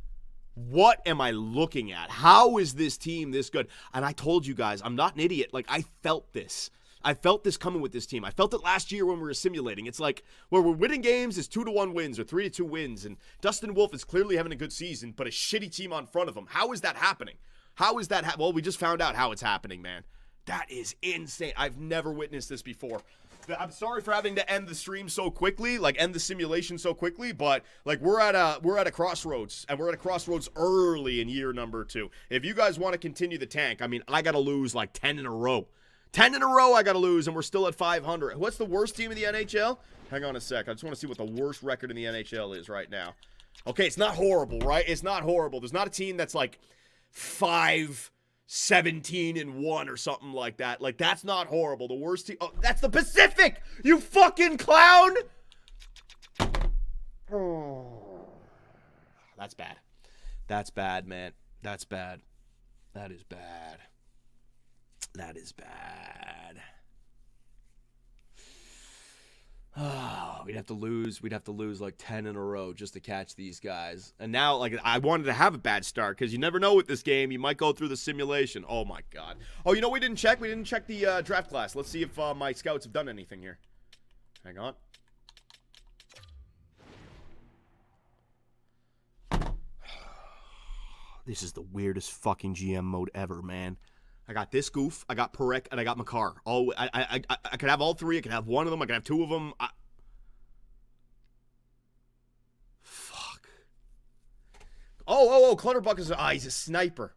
What am I looking at? How is this team this good? And I told you guys, I'm not an idiot. Like, I felt this. I felt this coming with this team. I felt it last year when we were simulating. It's like, where we're winning games, it's 2-1 wins or 3-2 wins. And Dustin Wolf is clearly having a good season, but a shitty team on front of him. How is that happening? How is that well, we just found out how it's happening, man. That is insane. I've never witnessed this before. I'm sorry for having to end the stream so quickly, like end the simulation so quickly, but like we're at a crossroads, and we're at a crossroads early in year number 2. If you guys want to continue the tank, I mean, I got to lose like 10 in a row. 10 in a row I got to lose, and we're still at 500. What's the worst team in the NHL? Hang on a sec. I just want to see what the worst record in the NHL is right now. Okay, it's not horrible, right? It's not horrible. There's not a team that's like 5-17-1 or something like that. Like, that's not horrible. The worst team. Oh, that's the Pacific! You fucking clown! Oh. That's bad. That's bad, man. That's bad. That is bad. That is bad. Oh, we'd have to lose like 10 in a row just to catch these guys. And now, like, I wanted to have a bad start because you never know with this game. You might go through the simulation. Oh, my God. Oh, you know we didn't check? We didn't check the draft class. Let's see if my scouts have done anything here. Hang on. This is the weirdest fucking GM mode ever, man. I got this goof, I got Parekh, and I got Makar. Oh, I could have all three. I could have one of them. I could have two of them. Fuck. Oh, Clutterbuck is he's a sniper.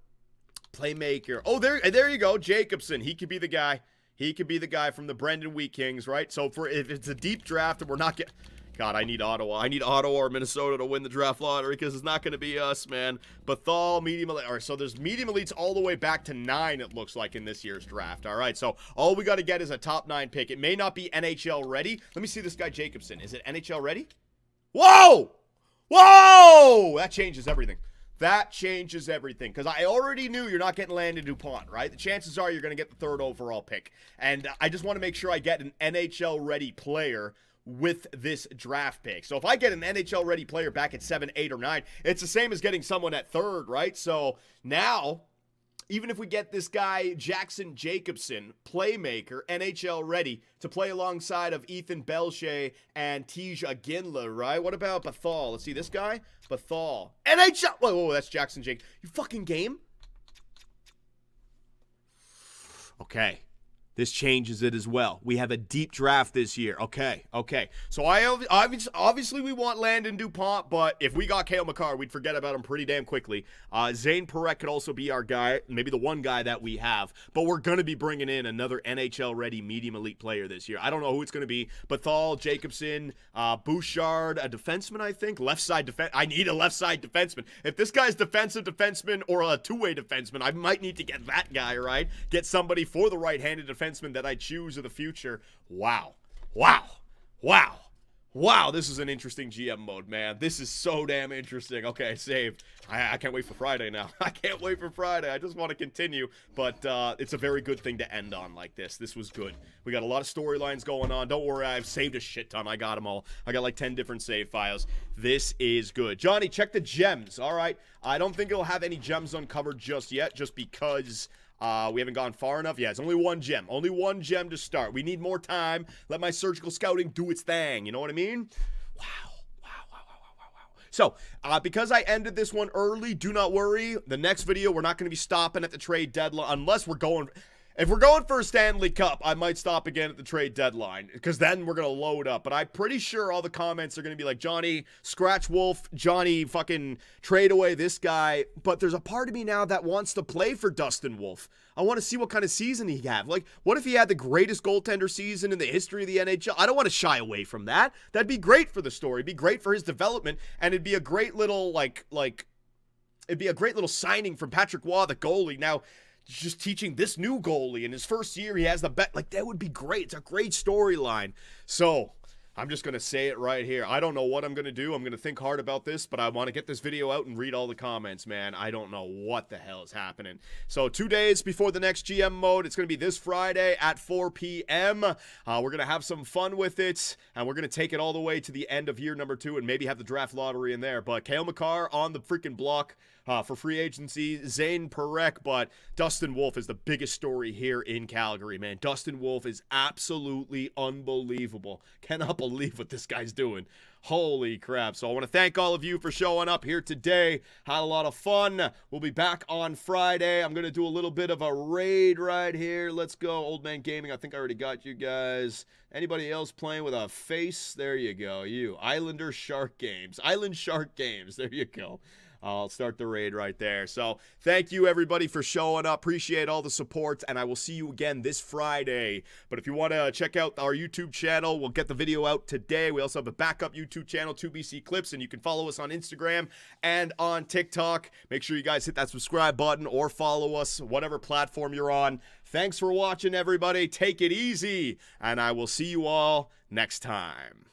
Playmaker. Oh, there you go. Jacobson. He could be the guy. He could be the guy from the Brendan Wheat Kings, right? So if it's a deep draft and we're not getting... God, I need Ottawa. I need Ottawa or Minnesota to win the draft lottery because it's not going to be us, man. Bethal, medium elite. All right, so there's medium elites all the way back to 9, it looks like, in this year's draft. All right, so all we got to get is a top 9 pick. It may not be NHL ready. Let me see this guy Jacobson. Is it NHL ready? Whoa! Whoa! That changes everything. That changes everything because I already knew you're not getting Landon DuPont, right? The chances are you're going to get the 3rd overall pick. And I just want to make sure I get an NHL-ready player with this draft pick. So if I get an NHL ready player back at 7, 8, or 9, it's the same as getting someone at 3rd, right? So now, even if we get this guy, Jackson Jacobson, playmaker, NHL ready, to play alongside of Ethan Belche and Tej Ginla, right? What about Bethal? Let's see, this guy? Bethal. NHL! Whoa, that's Jackson Jake. You fucking game? Okay. This changes it as well. We have a deep draft this year. Okay. So obviously we want Landon DuPont, but if we got Cale Makar, we'd forget about him pretty damn quickly. Zane Parekh could also be our guy, maybe the one guy that we have, but we're going to be bringing in another NHL-ready medium elite player this year. I don't know who it's going to be. Bethal, Jacobson, Bouchard, a defenseman, I think. Left side defense. I need a left side defenseman. If this guy's defensive defenseman or a two-way defenseman, I might need to get that guy, right? Get somebody for the right-handed defenseman that I choose in the future. Wow. Wow, this is an interesting GM mode, man. This is so damn interesting. Okay, saved. I can't wait for Friday now. I can't wait for Friday. I just want to continue, but it's a very good thing to end on like this. This was good. We got a lot of storylines going on. Don't worry, I've saved a shit ton. I got them all. I got like 10 different save files. This is good. Johnny, check the gems. All right. I don't think it'll have any gems uncovered just yet, just because... we haven't gone far enough. Yeah, it's only one gem. Only one gem to start. We need more time. Let my surgical scouting do its thing. You know what I mean? Wow. So, because I ended this one early, do not worry. The next video, we're not going to be stopping at the trade deadline unless we're going... If we're going for a Stanley Cup, I might stop again at the trade deadline, because then we're going to load up. But I'm pretty sure all the comments are going to be like, Johnny, scratch Wolf, Johnny, fucking trade away this guy. But there's a part of me now that wants to play for Dustin Wolf. I want to see what kind of season he have. Like, what if he had the greatest goaltender season in the history of the NHL? I don't want to shy away from that. That'd be great for the story. It'd be great for his development, and it'd be a great little, it'd be a great little signing from Patrick Waugh, the goalie. Now, just teaching this new goalie in his first year, he has the bet. Like, that would be great. It's a great storyline. So, I'm just going to say it right here. I don't know what I'm going to do. I'm going to think hard about this, but I want to get this video out and read all the comments, man. I don't know what the hell is happening. So 2 days before the next GM mode, it's going to be this Friday at 4 p.m. We're going to have some fun with it, and we're going to take it all the way to the end of year number 2 and maybe have the draft lottery in there. But Cale Makar on the freaking block for free agency, Zane Parekh, but Dustin Wolf is the biggest story here in Calgary, man. Dustin Wolf is absolutely unbelievable. Cannot believe what this guy's doing. Holy crap. So I want to thank all of you for showing up here today. Had a lot of fun. We'll be back on Friday. I'm going to do a little bit of a raid right here. Let's go. Old Man Gaming. I think I already got you guys. Anybody else playing with a face? There you go. You. Islander Shark Games. Island Shark Games. There you go. I'll start the raid right there. So thank you, everybody, for showing up. Appreciate all the support, and I will see you again this Friday. But if you want to check out our YouTube channel, we'll get the video out today. We also have a backup YouTube channel, 2BC Clips, and you can follow us on Instagram and on TikTok. Make sure you guys hit that subscribe button or follow us, whatever platform you're on. Thanks for watching, everybody. Take it easy, and I will see you all next time.